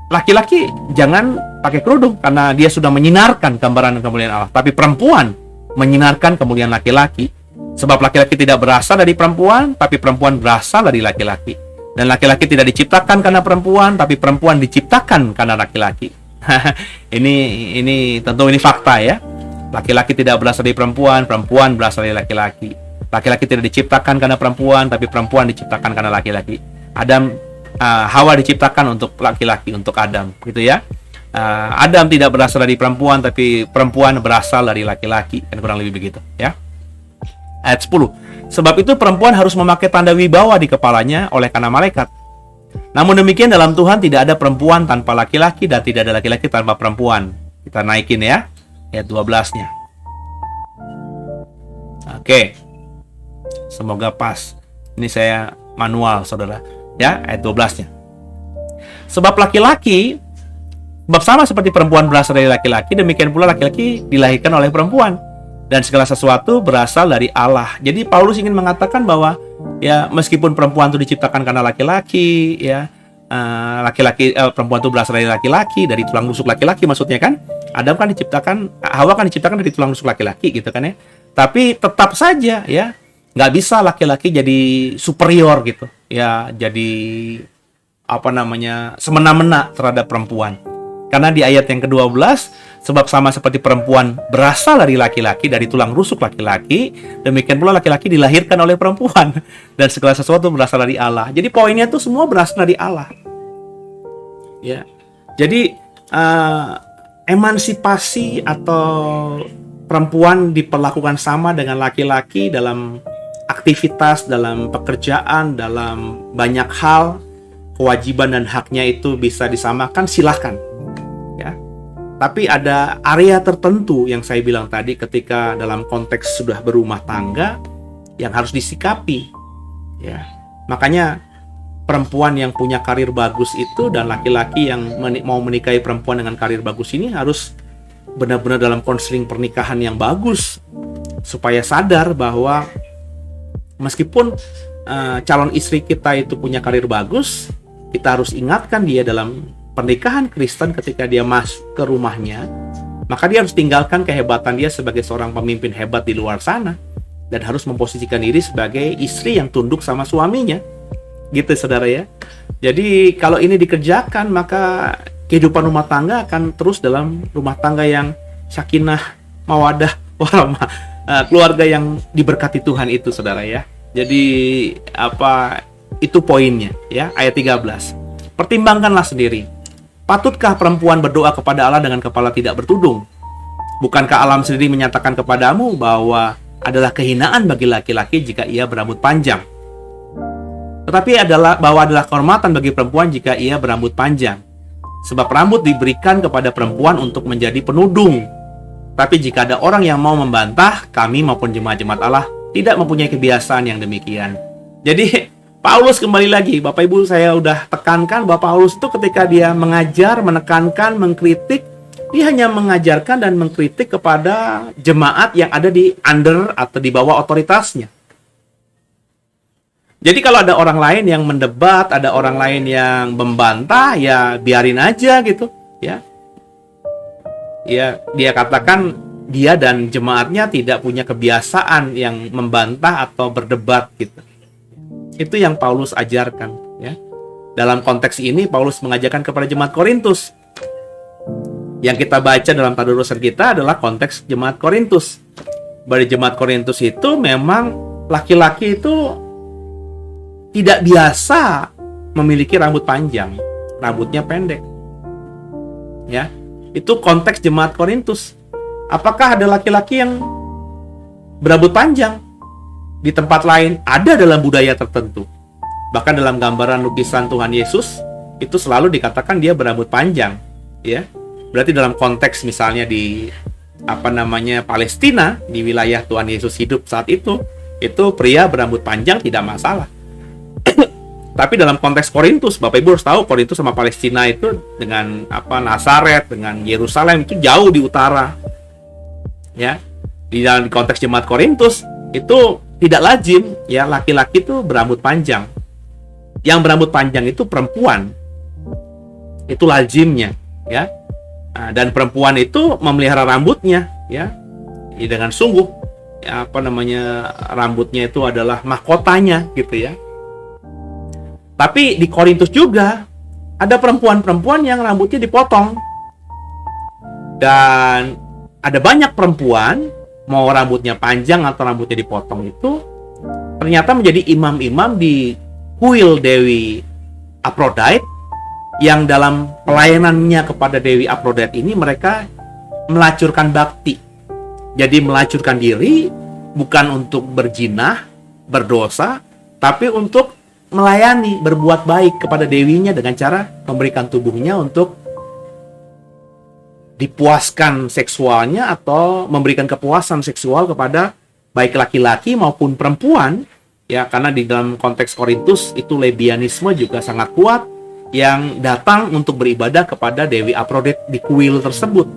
Speaker 2: laki-laki jangan pakai kerudung karena dia sudah menyinarkan gambaran kemuliaan Allah, tapi perempuan menyinarkan kemuliaan laki-laki. Sebab laki-laki tidak berasal dari perempuan, tapi perempuan berasal dari laki-laki. Dan laki-laki tidak diciptakan karena perempuan, tapi perempuan diciptakan karena laki-laki. ini tentu ini fakta ya. Laki-laki tidak berasal dari perempuan, perempuan berasal dari laki-laki. Laki-laki tidak diciptakan karena perempuan, tapi perempuan diciptakan karena laki-laki. Hawa diciptakan untuk laki-laki, untuk Adam, gitu ya. Adam tidak berasal dari perempuan, tapi perempuan berasal dari laki-laki, kan kurang lebih begitu ya. Ayat 10. Sebab itu perempuan harus memakai tanda wibawa di kepalanya oleh karena malaikat. Namun demikian dalam Tuhan tidak ada perempuan tanpa laki-laki dan tidak ada laki-laki tanpa perempuan. Kita naikin ya, ayat 12-nya. Oke. Semoga pas. Ini saya manual, saudara. Ya, ayat 12-nya. Sebab sama seperti perempuan berasal dari laki-laki, demikian pula laki-laki dilahirkan oleh perempuan. Dan segala sesuatu berasal dari Allah. Jadi Paulus ingin mengatakan bahwa ya meskipun perempuan itu diciptakan karena laki-laki, ya perempuan itu berasal dari laki-laki, dari tulang rusuk laki-laki maksudnya kan. Adam kan diciptakan, Hawa kan diciptakan dari tulang rusuk laki-laki gitu kan ya. Tapi tetap saja ya nggak bisa laki-laki jadi superior gitu, ya jadi apa namanya semena-mena terhadap perempuan. Karena di ayat yang ke-12, sebab sama seperti perempuan berasal dari laki-laki, dari tulang rusuk laki-laki, demikian pula laki-laki dilahirkan oleh perempuan. Dan segala sesuatu berasal dari Allah. Jadi poinnya tuh semua berasal dari Allah. Ya. Jadi emansipasi atau perempuan diperlakukan sama dengan laki-laki dalam aktivitas, dalam pekerjaan, dalam banyak hal, kewajiban dan haknya itu bisa disamakan, silahkan. Ya. Tapi ada area tertentu yang saya bilang tadi ketika dalam konteks sudah berumah tangga yang harus disikapi. Ya. Makanya perempuan yang punya karir bagus itu dan laki-laki yang mau menikahi perempuan dengan karir bagus ini harus benar-benar dalam konseling pernikahan yang bagus supaya sadar bahwa meskipun calon istri kita itu punya karir bagus, kita harus ingatkan dia dalam pernikahan Kristen ketika dia masuk ke rumahnya, maka dia harus tinggalkan kehebatan dia sebagai seorang pemimpin hebat di luar sana dan harus memposisikan diri sebagai istri yang tunduk sama suaminya. Gitu saudara ya. Jadi kalau ini dikerjakan maka kehidupan rumah tangga akan terus dalam rumah tangga yang sakinah, mawadah, warahmah, keluarga yang diberkati Tuhan itu saudara ya. Jadi itu poinnya ya, ayat 13. Pertimbangkanlah sendiri. Patutkah perempuan berdoa kepada Allah dengan kepala tidak bertudung? Bukankah alam sendiri menyatakan kepadamu bahwa adalah kehinaan bagi laki-laki jika ia berambut panjang? Tetapi bahwa adalah kehormatan bagi perempuan jika ia berambut panjang. Sebab rambut diberikan kepada perempuan untuk menjadi penudung. Tapi jika ada orang yang mau membantah, kami maupun jemaat-jemaat Allah tidak mempunyai kebiasaan yang demikian. Jadi Paulus kembali lagi, Bapak Ibu saya udah tekankan bahwa Paulus itu ketika dia mengajar, menekankan, mengkritik, dia hanya mengajarkan dan mengkritik kepada jemaat yang ada di under atau di bawah otoritasnya. Jadi kalau ada orang lain yang mendebat, ada orang lain yang membantah, ya biarin aja gitu, ya. Ya, dia katakan dia dan jemaatnya tidak punya kebiasaan yang membantah atau berdebat gitu. Itu yang Paulus ajarkan, ya. Dalam konteks ini Paulus mengajarkan kepada jemaat Korintus. Yang kita baca dalam tadurusan kita adalah konteks jemaat Korintus. Pada jemaat Korintus itu memang laki-laki itu tidak biasa memiliki rambut panjang, rambutnya pendek. Ya, itu konteks jemaat Korintus. Apakah ada laki-laki yang berambut panjang? Di tempat lain ada dalam budaya tertentu. Bahkan dalam gambaran lukisan Tuhan Yesus itu selalu dikatakan dia berambut panjang, ya. Berarti dalam konteks misalnya di Palestina, di wilayah Tuhan Yesus hidup saat itu pria berambut panjang tidak masalah. Tapi dalam konteks Korintus, Bapak Ibu harus tahu Korintus sama Palestina itu dengan Nazaret, dengan Yerusalem itu jauh di utara. Ya. Di dalam konteks jemaat Korintus itu tidak lazim ya laki-laki itu berambut panjang. Yang berambut panjang itu perempuan. Itu lazimnya, ya. Nah, dan perempuan itu memelihara rambutnya, ya. Dengan sungguh rambutnya itu adalah mahkotanya gitu ya. Tapi di Korintus juga ada perempuan-perempuan yang rambutnya dipotong. Dan ada banyak perempuan, mau rambutnya panjang atau rambutnya dipotong itu, ternyata menjadi imam-imam di kuil Dewi Aphrodite, yang dalam pelayanannya kepada Dewi Aphrodite ini mereka melacurkan bakti. Jadi melacurkan diri bukan untuk berzina, berdosa, tapi untuk melayani, berbuat baik kepada dewinya dengan cara memberikan tubuhnya untuk dipuaskan seksualnya atau memberikan kepuasan seksual kepada baik laki-laki maupun perempuan, ya, karena di dalam konteks Korintus itu lesbianisme juga sangat kuat yang datang untuk beribadah kepada Dewi Aphrodite di kuil tersebut.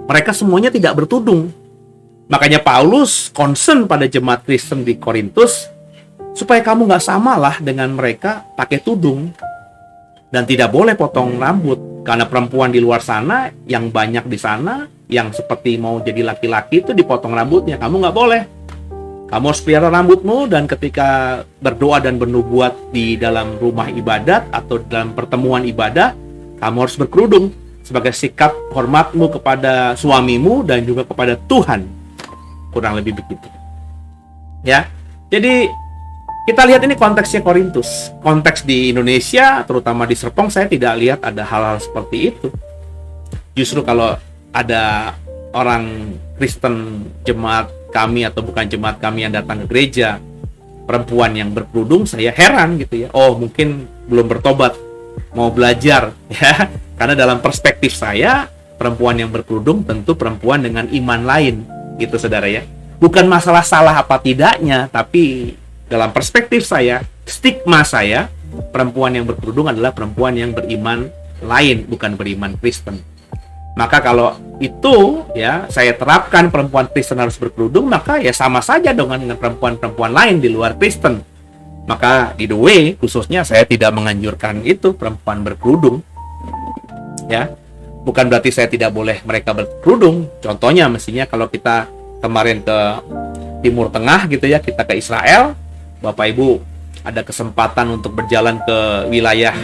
Speaker 2: Mereka semuanya tidak bertudung. Makanya Paulus concern pada jemaat Kristen di Korintus supaya kamu nggak samalah dengan mereka pakai tudung dan tidak boleh potong rambut, karena perempuan di luar sana yang banyak di sana yang seperti mau jadi laki-laki itu dipotong rambutnya. Kamu nggak boleh. Kamu harus pelihara rambutmu, dan ketika berdoa dan bernubuat di dalam rumah ibadat atau dalam pertemuan ibadah, kamu harus berkerudung sebagai sikap hormatmu kepada suamimu dan juga kepada Tuhan. Kurang lebih begitu. Ya. Jadi kita lihat ini konteksnya Korintus. Konteks di Indonesia, terutama di Serpong, saya tidak lihat ada hal-hal seperti itu. Justru kalau ada orang Kristen jemaat kami atau bukan jemaat kami yang datang ke gereja, perempuan yang berkerudung, saya heran gitu ya. Oh, mungkin belum bertobat, mau belajar ya. Karena dalam perspektif saya, perempuan yang berkerudung tentu perempuan dengan iman lain gitu, saudara ya. Bukan masalah salah apa tidaknya, tapi dalam perspektif saya, stigma saya, perempuan yang berkerudung adalah perempuan yang beriman lain, bukan beriman Kristen. Maka kalau itu ya saya terapkan perempuan Kristen harus berkerudung, maka ya sama saja dengan perempuan-perempuan lain di luar Kristen. Maka di The Way khususnya saya tidak menganjurkan itu perempuan berkerudung. Ya. Bukan berarti saya tidak boleh mereka berkerudung. Contohnya mestinya kalau kita kemarin ke Timur Tengah gitu ya, kita ke Israel, Bapak Ibu ada kesempatan untuk berjalan ke wilayah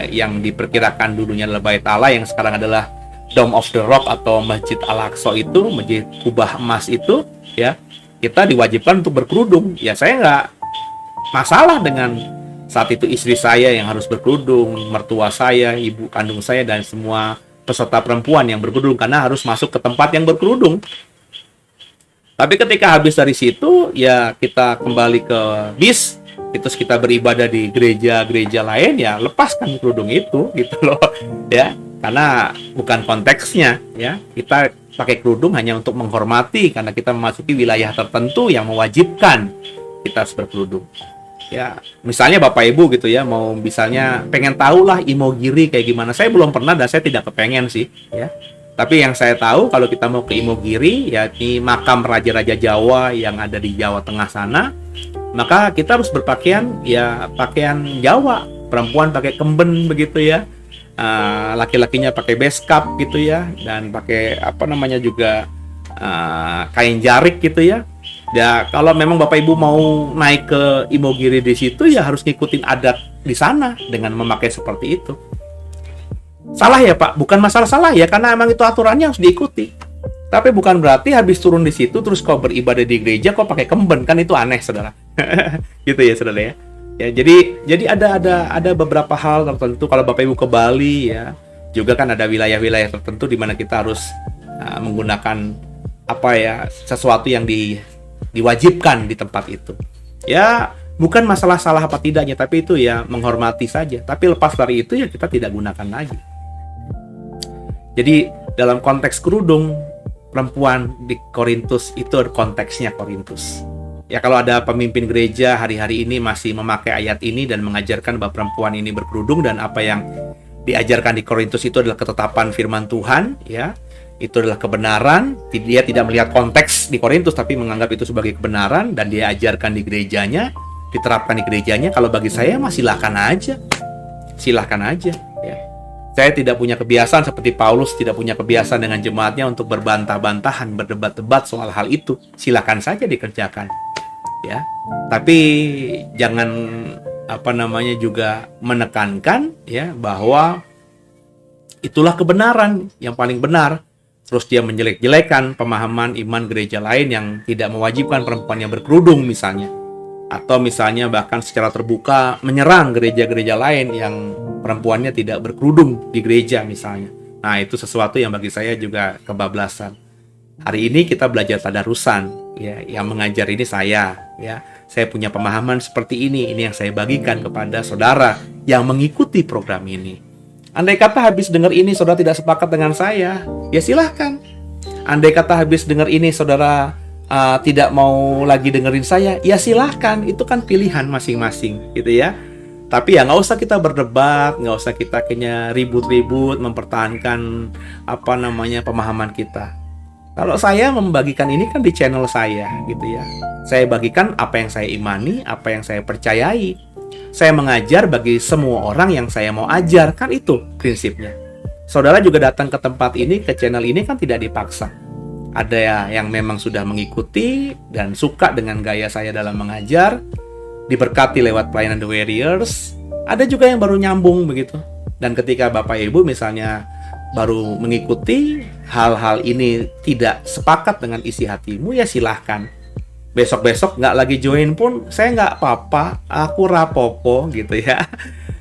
Speaker 2: yang diperkirakan dulunya adalah Bait Allah, yang sekarang adalah Dome of the Rock atau Masjid Al-Aqsa itu, Masjid Kubah Emas itu, ya, kita diwajibkan untuk berkerudung. Ya, saya nggak masalah dengan saat itu istri saya yang harus berkerudung, mertua saya, ibu kandung saya, dan semua peserta perempuan yang berkerudung, karena harus masuk ke tempat yang berkerudung. Tapi ketika habis dari situ, ya kita kembali ke bis, terus kita beribadah di gereja-gereja lain, ya lepaskan kerudung itu, gitu loh, ya. Karena bukan konteksnya, ya. Kita pakai kerudung hanya untuk menghormati, karena kita memasuki wilayah tertentu yang mewajibkan kita harus berkerudung. Ya, misalnya Bapak Ibu gitu ya, mau misalnya pengen tahu lah Imogiri kayak gimana. Saya belum pernah dan saya tidak kepengen sih, ya. Tapi yang saya tahu kalau kita mau ke Imogiri, yakni makam raja-raja Jawa yang ada di Jawa Tengah sana, Maka kita harus berpakaian ya pakaian Jawa, perempuan pakai kemben begitu ya. Laki-lakinya pakai beskap gitu ya, dan pakai apa namanya juga kain jarik gitu ya. Ya kalau memang Bapak Ibu mau naik ke Imogiri di situ ya harus ngikutin adat di sana dengan memakai seperti itu. Salah ya Pak? Bukan masalah salah ya, karena emang itu aturannya harus diikuti. Tapi bukan berarti habis turun di situ terus kau beribadah di gereja kau pakai kemben, kan itu aneh Saudara. Gitu ya Saudara ya. Ya, jadi ada beberapa hal tertentu kalau Bapak Ibu ke Bali ya, juga kan ada wilayah-wilayah tertentu di mana kita harus menggunakan apa ya, sesuatu yang diwajibkan di tempat itu. Ya, bukan masalah salah apa tidaknya, tapi itu ya menghormati saja. Tapi lepas dari itu ya kita tidak gunakan lagi. Jadi dalam konteks kerudung perempuan di Korintus itu konteksnya Korintus. Ya kalau ada pemimpin gereja hari-hari ini masih memakai ayat ini dan mengajarkan bahwa perempuan ini berkerudung dan apa yang diajarkan di Korintus itu adalah ketetapan firman Tuhan, ya. Itu adalah kebenaran. Dia tidak melihat konteks di Korintus tapi menganggap itu sebagai kebenaran dan dia ajarkan di gerejanya, diterapkan di gerejanya. Kalau bagi saya silakan aja. Silahkan aja, ya. Saya tidak punya kebiasaan seperti Paulus tidak punya kebiasaan dengan jemaatnya untuk berbantah-bantahan, berdebat-debat soal hal itu. Silakan saja dikerjakan. Ya, tapi jangan juga menekankan ya bahwa itulah kebenaran yang paling benar. Terus dia menjelek-jelekan pemahaman iman gereja lain yang tidak mewajibkan perempuan yang berkerudung misalnya, atau misalnya bahkan secara terbuka menyerang gereja-gereja lain yang perempuannya tidak berkerudung di gereja misalnya. Nah, itu sesuatu yang bagi saya juga kebablasan. Hari ini kita belajar tadarusan. Ya, yang mengajar ini saya punya pemahaman seperti ini yang saya bagikan kepada saudara yang mengikuti program ini. Andai kata habis dengar ini saudara tidak sepakat dengan saya, ya silahkan. Andai kata habis dengar ini saudara tidak mau lagi dengerin saya, ya silahkan. Itu kan pilihan masing-masing, gitu ya. Tapi ya nggak usah kita berdebat, nggak usah kita kayaknya ribut-ribut mempertahankan pemahaman kita. Kalau saya membagikan ini kan di channel saya gitu ya. Saya bagikan apa yang saya imani, apa yang saya percayai. Saya mengajar bagi semua orang yang saya mau ajar, kan itu prinsipnya. Saudara juga datang ke tempat ini, ke channel ini kan tidak dipaksa. Ada ya yang memang sudah mengikuti dan suka dengan gaya saya dalam mengajar, diberkati lewat pelayanan The Warriors. Ada juga yang baru nyambung begitu. Dan ketika Bapak Ibu misalnya baru mengikuti hal-hal ini tidak sepakat dengan isi hatimu, ya silahkan. Besok-besok nggak lagi join pun saya nggak apa-apa, aku rapopo gitu ya.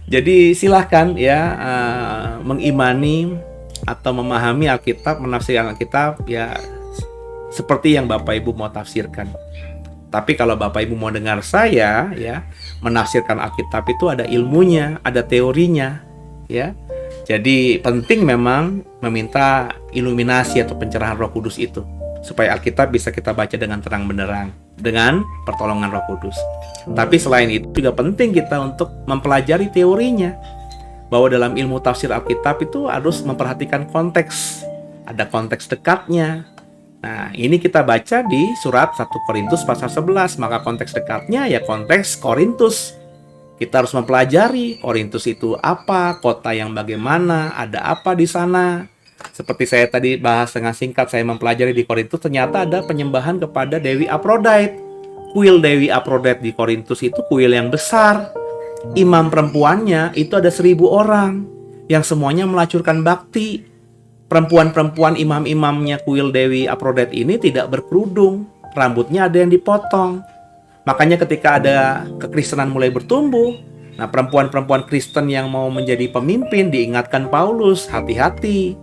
Speaker 2: Jadi silahkan ya mengimani atau memahami Alkitab, menafsirkan Alkitab ya seperti yang Bapak Ibu mau tafsirkan. Tapi kalau Bapak Ibu mau dengar saya ya menafsirkan Alkitab itu ada ilmunya, ada teorinya ya. Jadi penting memang meminta iluminasi atau pencerahan Roh Kudus itu supaya Alkitab bisa kita baca dengan terang benderang dengan pertolongan Roh Kudus. Tapi selain itu juga penting kita untuk mempelajari teorinya, bahwa dalam ilmu tafsir Alkitab itu harus memperhatikan konteks. Ada konteks dekatnya. Nah, ini kita baca di surat 1 Korintus pasal 11, maka konteks dekatnya ya konteks Korintus. Kita harus mempelajari Korintus itu apa, kota yang bagaimana, ada apa di sana. Seperti saya tadi bahas dengan singkat, saya mempelajari di Korintus ternyata ada penyembahan kepada Dewi Aphrodite. Kuil Dewi Aphrodite di Korintus itu kuil yang besar. Imam perempuannya itu ada 1000 orang yang semuanya melacurkan bakti. Perempuan-perempuan imam-imamnya kuil Dewi Aphrodite ini tidak berkerudung, rambutnya ada yang dipotong. Makanya ketika ada kekristenan mulai bertumbuh, nah perempuan-perempuan Kristen yang mau menjadi pemimpin diingatkan Paulus, hati-hati.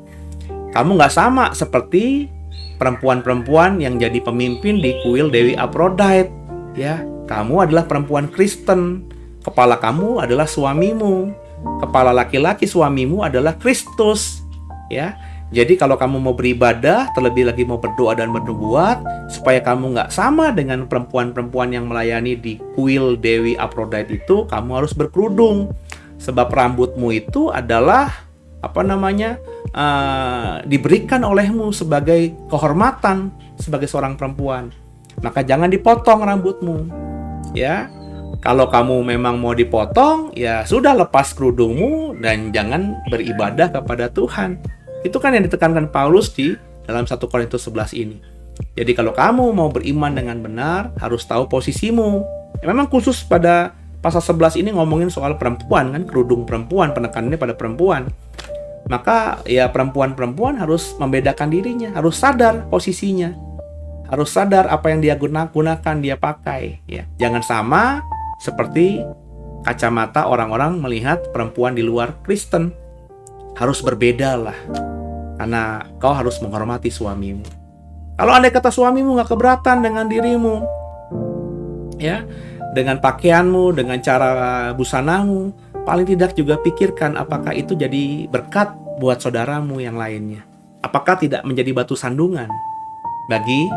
Speaker 2: Kamu nggak sama seperti perempuan-perempuan yang jadi pemimpin di kuil Dewi Aphrodite. Ya, kamu adalah perempuan Kristen. Kepala kamu adalah suamimu. Kepala laki-laki suamimu adalah Kristus. Ya. Jadi kalau kamu mau beribadah, terlebih lagi mau berdoa dan bernubuat, supaya kamu nggak sama dengan perempuan-perempuan yang melayani di kuil Dewi Aphrodite itu, kamu harus berkerudung. Sebab rambutmu itu adalah diberikan olehmu sebagai kehormatan sebagai seorang perempuan. Maka jangan dipotong rambutmu. Ya, kalau kamu memang mau dipotong, ya sudah, lepas kerudungmu dan jangan beribadah kepada Tuhan. Itu kan yang ditekankan Paulus di dalam 1 Korintus 11 ini. Jadi kalau kamu mau beriman dengan benar, harus tahu posisimu. Ya, memang khusus pada pasal 11 ini ngomongin soal perempuan kan, kerudung perempuan, penekanannya pada perempuan. Maka ya perempuan-perempuan harus membedakan dirinya, harus sadar posisinya. Harus sadar apa yang dia gunakan, dia pakai. Ya. Jangan sama seperti kacamata orang-orang melihat perempuan di luar Kristen. Harus berbeda lah. Karena kau harus menghormati suamimu. Kalau andai kata suamimu gak keberatan dengan dirimu, ya, dengan pakaianmu, dengan cara busanamu, paling tidak juga pikirkan apakah itu jadi berkat buat saudaramu yang lainnya. Apakah tidak menjadi batu sandungan bagi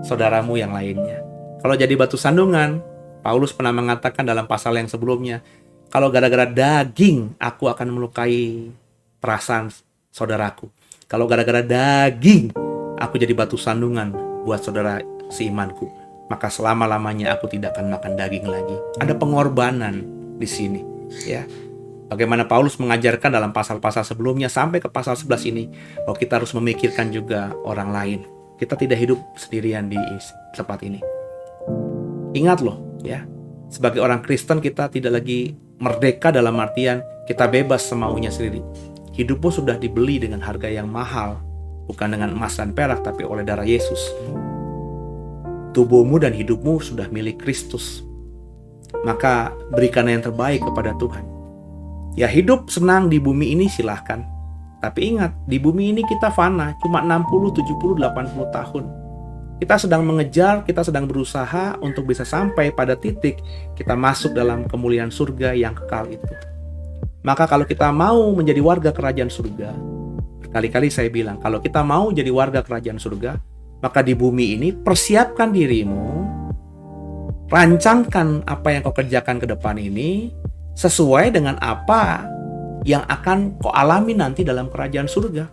Speaker 2: saudaramu yang lainnya. Kalau jadi batu sandungan, Paulus pernah mengatakan dalam pasal yang sebelumnya, kalau gara-gara daging aku akan melukai perasaan saudaraku. Kalau gara-gara daging aku jadi batu sandungan buat saudara seimanku, maka selama-lamanya aku tidak akan makan daging lagi. Ada pengorbanan di sini, ya. Bagaimana Paulus mengajarkan dalam pasal-pasal sebelumnya sampai ke pasal 11 ini, bahwa kita harus memikirkan juga orang lain. Kita tidak hidup sendirian di tempat ini. Ingat loh, ya, sebagai orang Kristen kita tidak lagi merdeka dalam artian kita bebas semaunya sendiri. Hidupmu sudah dibeli dengan harga yang mahal, bukan dengan emas dan perak, tapi oleh darah Yesus. Tubuhmu dan hidupmu sudah milik Kristus. Maka berikan yang terbaik kepada Tuhan. Ya, hidup senang di bumi ini silahkan. Tapi ingat, di bumi ini kita fana, cuma 60, 70, 80 tahun. Kita sedang mengejar, kita sedang berusaha untuk bisa sampai pada titik kita masuk dalam kemuliaan surga yang kekal itu. Maka kalau kita mau menjadi warga kerajaan surga, berkali-kali saya bilang, kalau kita mau jadi warga kerajaan surga, maka di bumi ini persiapkan dirimu, rancangkan apa yang kau kerjakan ke depan ini, sesuai dengan apa yang akan kau alami nanti dalam kerajaan surga.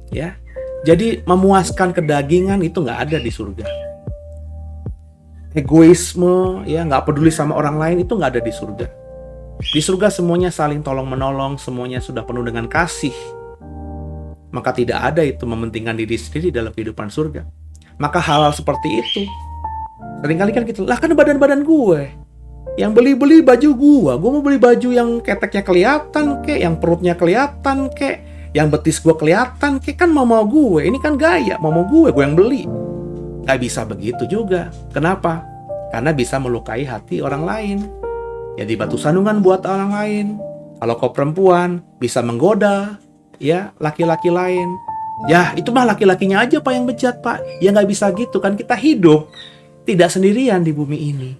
Speaker 2: Ya, jadi memuaskan kedagingan itu nggak ada di surga. Egoisme, ya, nggak peduli sama orang lain itu nggak ada di surga. Di surga semuanya saling tolong menolong, semuanya sudah penuh dengan kasih. Maka tidak ada itu mementingkan diri sendiri dalam kehidupan surga. Maka hal-hal seperti itu seringkali kan kita, lah kan badan-badan gue yang beli baju gue mau beli baju yang keteknya kelihatan kek, yang perutnya kelihatan kek, yang betis gue kelihatan kek, kan mau gue, ini kan gaya, mau gue yang beli. Gak bisa begitu juga. Kenapa? Karena bisa melukai hati orang lain. Jadi batu sandungan buat orang lain. Kalau kau perempuan bisa menggoda, ya, laki-laki lain. Ya, itu mah laki-lakinya aja Pak yang bejat Pak. Ya nggak bisa gitu kan, kita hidup tidak sendirian di bumi ini.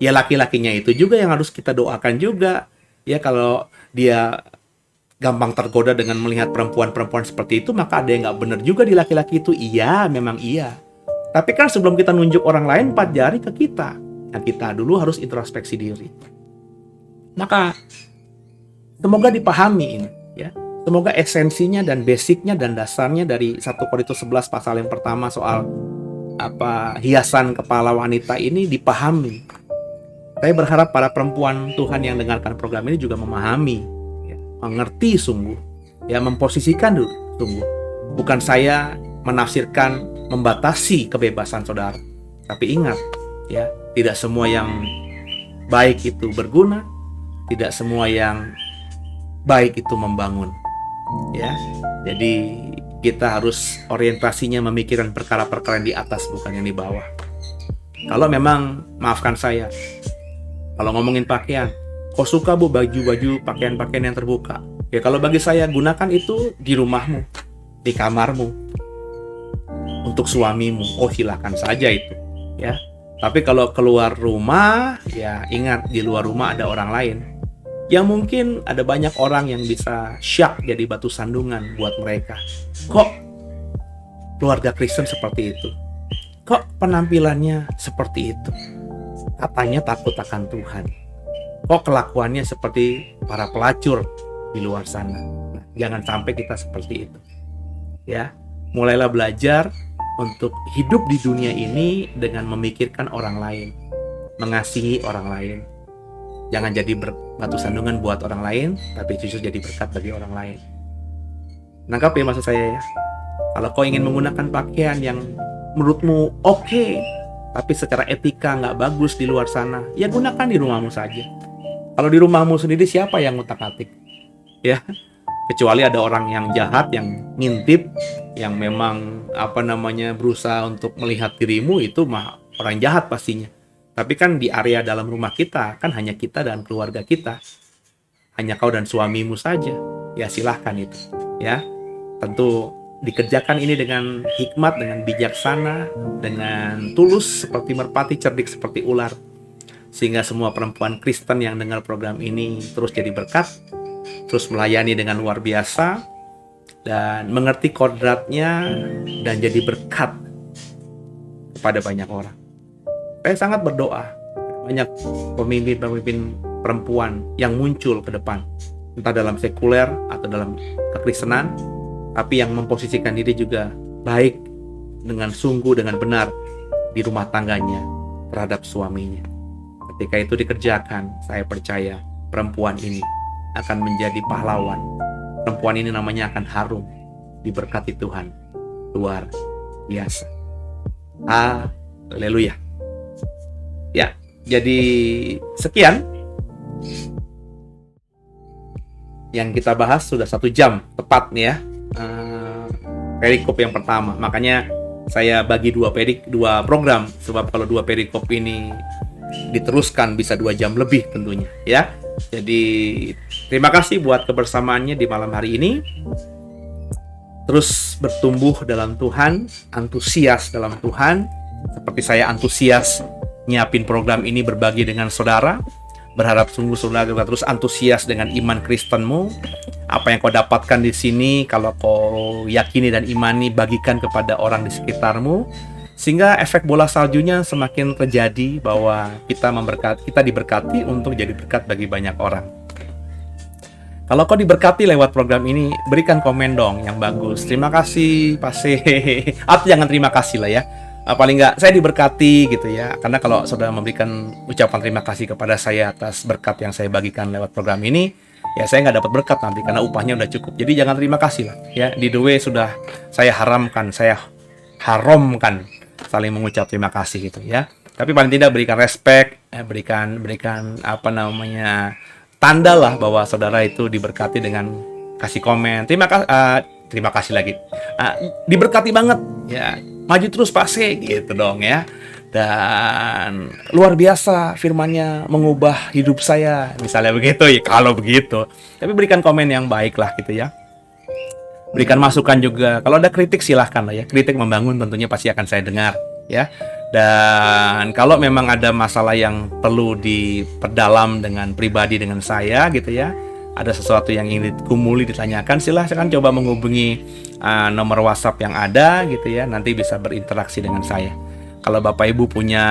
Speaker 2: Ya laki-lakinya itu juga yang harus kita doakan juga. Ya kalau dia gampang tergoda dengan melihat perempuan-perempuan seperti itu, maka ada yang nggak benar juga di laki-laki itu. Iya, memang iya. Tapi kan sebelum kita nunjuk orang lain, 4 jari ke kita. Nah, kita dulu harus introspeksi diri. Maka semoga dipahami ini, ya. Semoga esensinya dan basicnya dan dasarnya dari 1 Korintus 11 pasal yang pertama soal hiasan kepala wanita ini dipahami. Saya berharap para perempuan Tuhan yang dengarkan program ini juga memahami, ya, mengerti sungguh, ya, memposisikan dulu sungguh. Bukan saya menafsirkan membatasi kebebasan saudara, tapi ingat, ya, tidak semua yang baik itu berguna. Tidak semua yang baik itu membangun, ya. Jadi kita harus orientasinya memikirkan perkara-perkara yang di atas, bukan yang di bawah. Kalau memang, maafkan saya, kalau ngomongin pakaian, kau suka Bu baju-baju pakaian-pakaian yang terbuka, ya kalau bagi saya gunakan itu di rumahmu, di kamarmu, untuk suamimu, oh silakan saja itu, ya. Tapi kalau keluar rumah, ya ingat di luar rumah ada orang lain. Yang mungkin ada banyak orang yang bisa syak jadi batu sandungan buat mereka. Kok keluarga Kristen seperti itu? Kok penampilannya seperti itu? Katanya takut akan Tuhan. Kok kelakuannya seperti para pelacur di luar sana? Nah, jangan sampai kita seperti itu. Ya, mulailah belajar untuk hidup di dunia ini dengan memikirkan orang lain. mengasihi orang lain. Jangan jadi batu sandungan buat orang lain, tapi justru jadi berkat bagi orang lain. Nangkap ya maksud saya ya? Kalau kau ingin menggunakan pakaian yang menurutmu oke, tapi secara etika nggak bagus di luar sana, ya gunakan di rumahmu saja. Kalau di rumahmu sendiri siapa yang ngutak-atik? Ya, kecuali ada orang yang jahat, yang ngintip, yang memang berusaha untuk melihat dirimu, itu mah orang jahat pastinya. Tapi kan di area dalam rumah kita, kan hanya kita dan keluarga kita. Hanya kau dan suamimu saja. Ya silahkan itu. Ya, tentu dikerjakan ini dengan hikmat, dengan bijaksana, dengan tulus seperti merpati, cerdik seperti ular. Sehingga semua perempuan Kristen yang dengar program ini terus jadi berkat, terus melayani dengan luar biasa, dan mengerti kodratnya, dan jadi berkat kepada banyak orang. Saya sangat berdoa banyak pemimpin-pemimpin perempuan yang muncul ke depan, entah dalam sekuler atau dalam kekristenan, tapi yang memposisikan diri juga baik, dengan sungguh, dengan benar di rumah tangganya terhadap suaminya. Ketika itu dikerjakan, saya percaya perempuan ini akan menjadi pahlawan. Perempuan ini namanya akan harum, diberkati Tuhan luar biasa. Haleluya. Ya, jadi sekian yang kita bahas, sudah 1 jam tepat nih ya. Perikop yang pertama, makanya saya bagi dua program, sebab kalau 2 perikop ini diteruskan bisa 2 jam lebih tentunya ya. Jadi terima kasih buat kebersamaannya di malam hari ini. Terus bertumbuh dalam Tuhan, antusias dalam Tuhan, seperti saya antusias nyiapin program ini berbagi dengan saudara. Berharap sungguh saudara juga terus antusias dengan iman Kristenmu. Apa yang kau dapatkan di sini, kalau kau yakini dan imani, bagikan kepada orang di sekitarmu, sehingga efek bola saljunya semakin terjadi, bahwa kita diberkati untuk jadi berkat bagi banyak orang. Kalau kau diberkati lewat program ini, berikan komen dong yang bagus. Terima kasih, Pase. Atau jangan terima kasih lah ya. Paling nggak saya diberkati gitu ya. Karena kalau saudara memberikan ucapan terima kasih kepada saya atas berkat yang saya bagikan lewat program ini, ya saya nggak dapat berkat nanti karena upahnya udah cukup. Jadi jangan terima kasih lah ya. Di The Way sudah saya haramkan saling mengucap terima kasih gitu ya. Tapi paling tidak berikan respect, berikan tanda lah bahwa saudara itu diberkati dengan kasih komen. Terima kasih lagi. Diberkati banget ya. Maju terus Pase gitu dong ya. Dan luar biasa firman-Nya mengubah hidup saya, misalnya begitu ya, kalau begitu. Tapi berikan komen yang baik lah gitu ya. Berikan masukan juga. Kalau ada kritik silahkan lah ya. Kritik membangun tentunya pasti akan saya dengar ya. Dan kalau memang ada masalah yang perlu diperdalam dengan pribadi dengan saya gitu ya, ada sesuatu yang ingin ditanyakan, silahkan coba menghubungi nomor WhatsApp yang ada gitu ya. Nanti bisa berinteraksi dengan saya. Kalau Bapak Ibu punya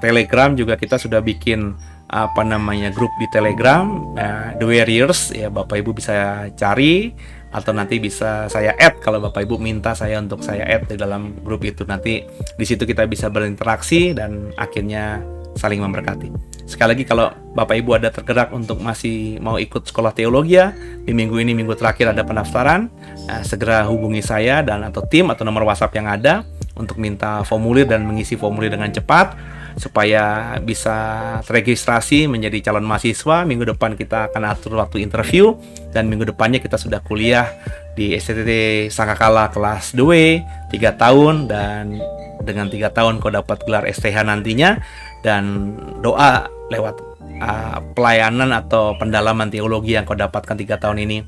Speaker 2: Telegram juga, kita sudah bikin grup di Telegram, The Warriors ya. Bapak Ibu bisa cari, atau nanti bisa saya add kalau Bapak Ibu minta saya untuk saya add di dalam grup itu. Nanti di situ kita bisa berinteraksi dan akhirnya saling memberkati. Sekali lagi, kalau Bapak Ibu ada tergerak untuk masih mau ikut sekolah teologi ya, di minggu ini, minggu terakhir ada pendaftaran, segera hubungi saya dan atau tim atau nomor WhatsApp yang ada untuk minta formulir dan mengisi formulir dengan cepat supaya bisa teregistrasi menjadi calon mahasiswa. Minggu depan kita akan atur waktu interview, dan minggu depannya kita sudah kuliah di STT Sangkakala kelas 2 3 tahun, dan dengan 3 tahun kau dapat gelar STH nantinya. Dan doa lewat pelayanan atau pendalaman teologi yang kau dapatkan 3 tahun ini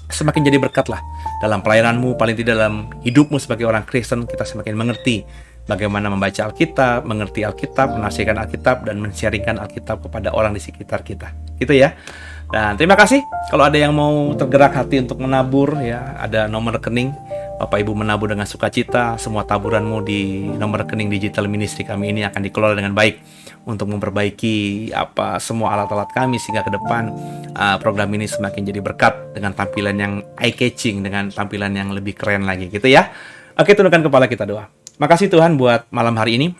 Speaker 2: semakin jadi berkat lah dalam pelayananmu, paling tidak dalam hidupmu sebagai orang Kristen. Kita semakin mengerti bagaimana membaca Alkitab, mengerti Alkitab, menafsirkan Alkitab, dan men-sharingkan Alkitab kepada orang di sekitar kita. Gitu ya. Dan terima kasih. Kalau ada yang mau tergerak hati untuk menabur ya, ada nomor rekening. Bapak Ibu menabur dengan sukacita. Semua taburanmu di nomor rekening digital ministry kami ini akan dikelola dengan baik untuk memperbaiki semua alat-alat kami, sehingga ke depan program ini semakin jadi berkat dengan tampilan yang eye-catching, dengan tampilan yang lebih keren lagi gitu ya. Oke, tundukkan kepala, kita doa. Makasih Tuhan buat malam hari ini.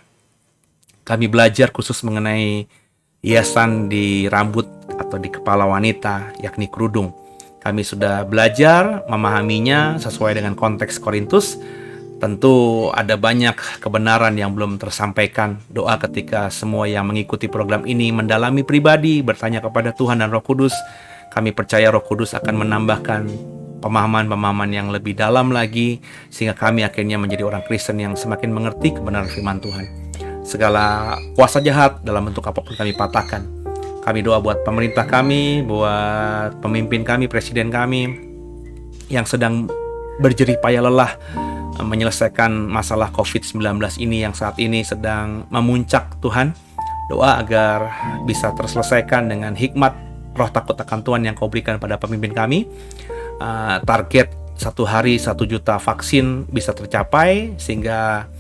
Speaker 2: Kami belajar khusus mengenai hiasan di rambut atau di kepala wanita, yakni kerudung. Kami sudah belajar memahaminya sesuai dengan konteks Korintus. Tentu ada banyak kebenaran yang belum tersampaikan. Doa ketika semua yang mengikuti program ini mendalami pribadi, bertanya kepada Tuhan dan Roh Kudus. Kami percaya Roh Kudus akan menambahkan pemahaman-pemahaman yang lebih dalam lagi, sehingga kami akhirnya menjadi orang Kristen yang semakin mengerti kebenaran firman Tuhan. Segala kuasa jahat dalam bentuk apapun kami patahkan. Kami doa buat pemerintah kami, buat pemimpin kami, presiden kami yang sedang berjerih payah lelah menyelesaikan masalah COVID-19 ini yang saat ini sedang memuncak. Tuhan, doa agar bisa terselesaikan dengan hikmat roh takut akan Tuhan yang Kau berikan pada pemimpin kami. Target 1 hari 1 juta vaksin bisa tercapai, sehingga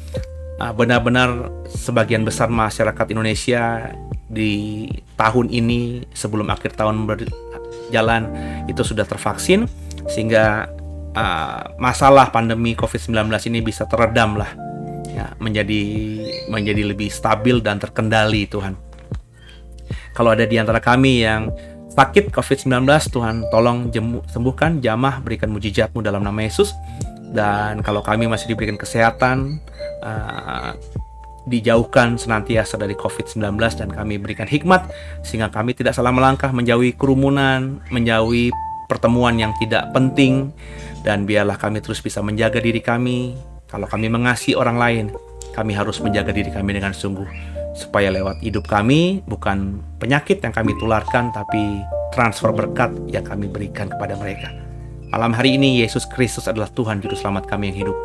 Speaker 2: benar-benar sebagian besar masyarakat Indonesia di tahun ini sebelum akhir tahun berjalan itu sudah tervaksin, sehingga masalah pandemi COVID-19 ini bisa teredam lah, ya, menjadi lebih stabil dan terkendali. Tuhan, kalau ada di antara kami yang sakit COVID-19, Tuhan tolong sembuhkan, jamah, berikan mujizat-Mu dalam nama Yesus. Dan kalau kami masih diberikan kesehatan, dijauhkan senantiasa dari COVID-19, dan kami berikan hikmat sehingga kami tidak salah melangkah, menjauhi kerumunan, menjauhi pertemuan yang tidak penting, dan biarlah kami terus bisa menjaga diri kami. Kalau kami mengasihi orang lain, kami harus menjaga diri kami dengan sungguh, supaya lewat hidup kami bukan penyakit yang kami tularkan, tapi transfer berkat yang kami berikan kepada mereka. Malam hari ini Yesus Kristus adalah Tuhan Juru Selamat kami yang hidup.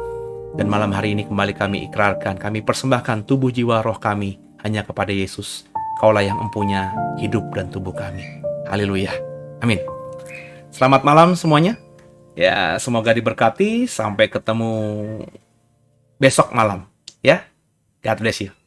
Speaker 2: Dan malam hari ini kembali kami ikrarkan, kami persembahkan tubuh, jiwa, roh kami hanya kepada Yesus. Kaulah yang empunya hidup dan tubuh kami. Haleluya. Amin. Selamat malam semuanya. Ya, semoga diberkati. Sampai ketemu besok malam. Ya, God bless you.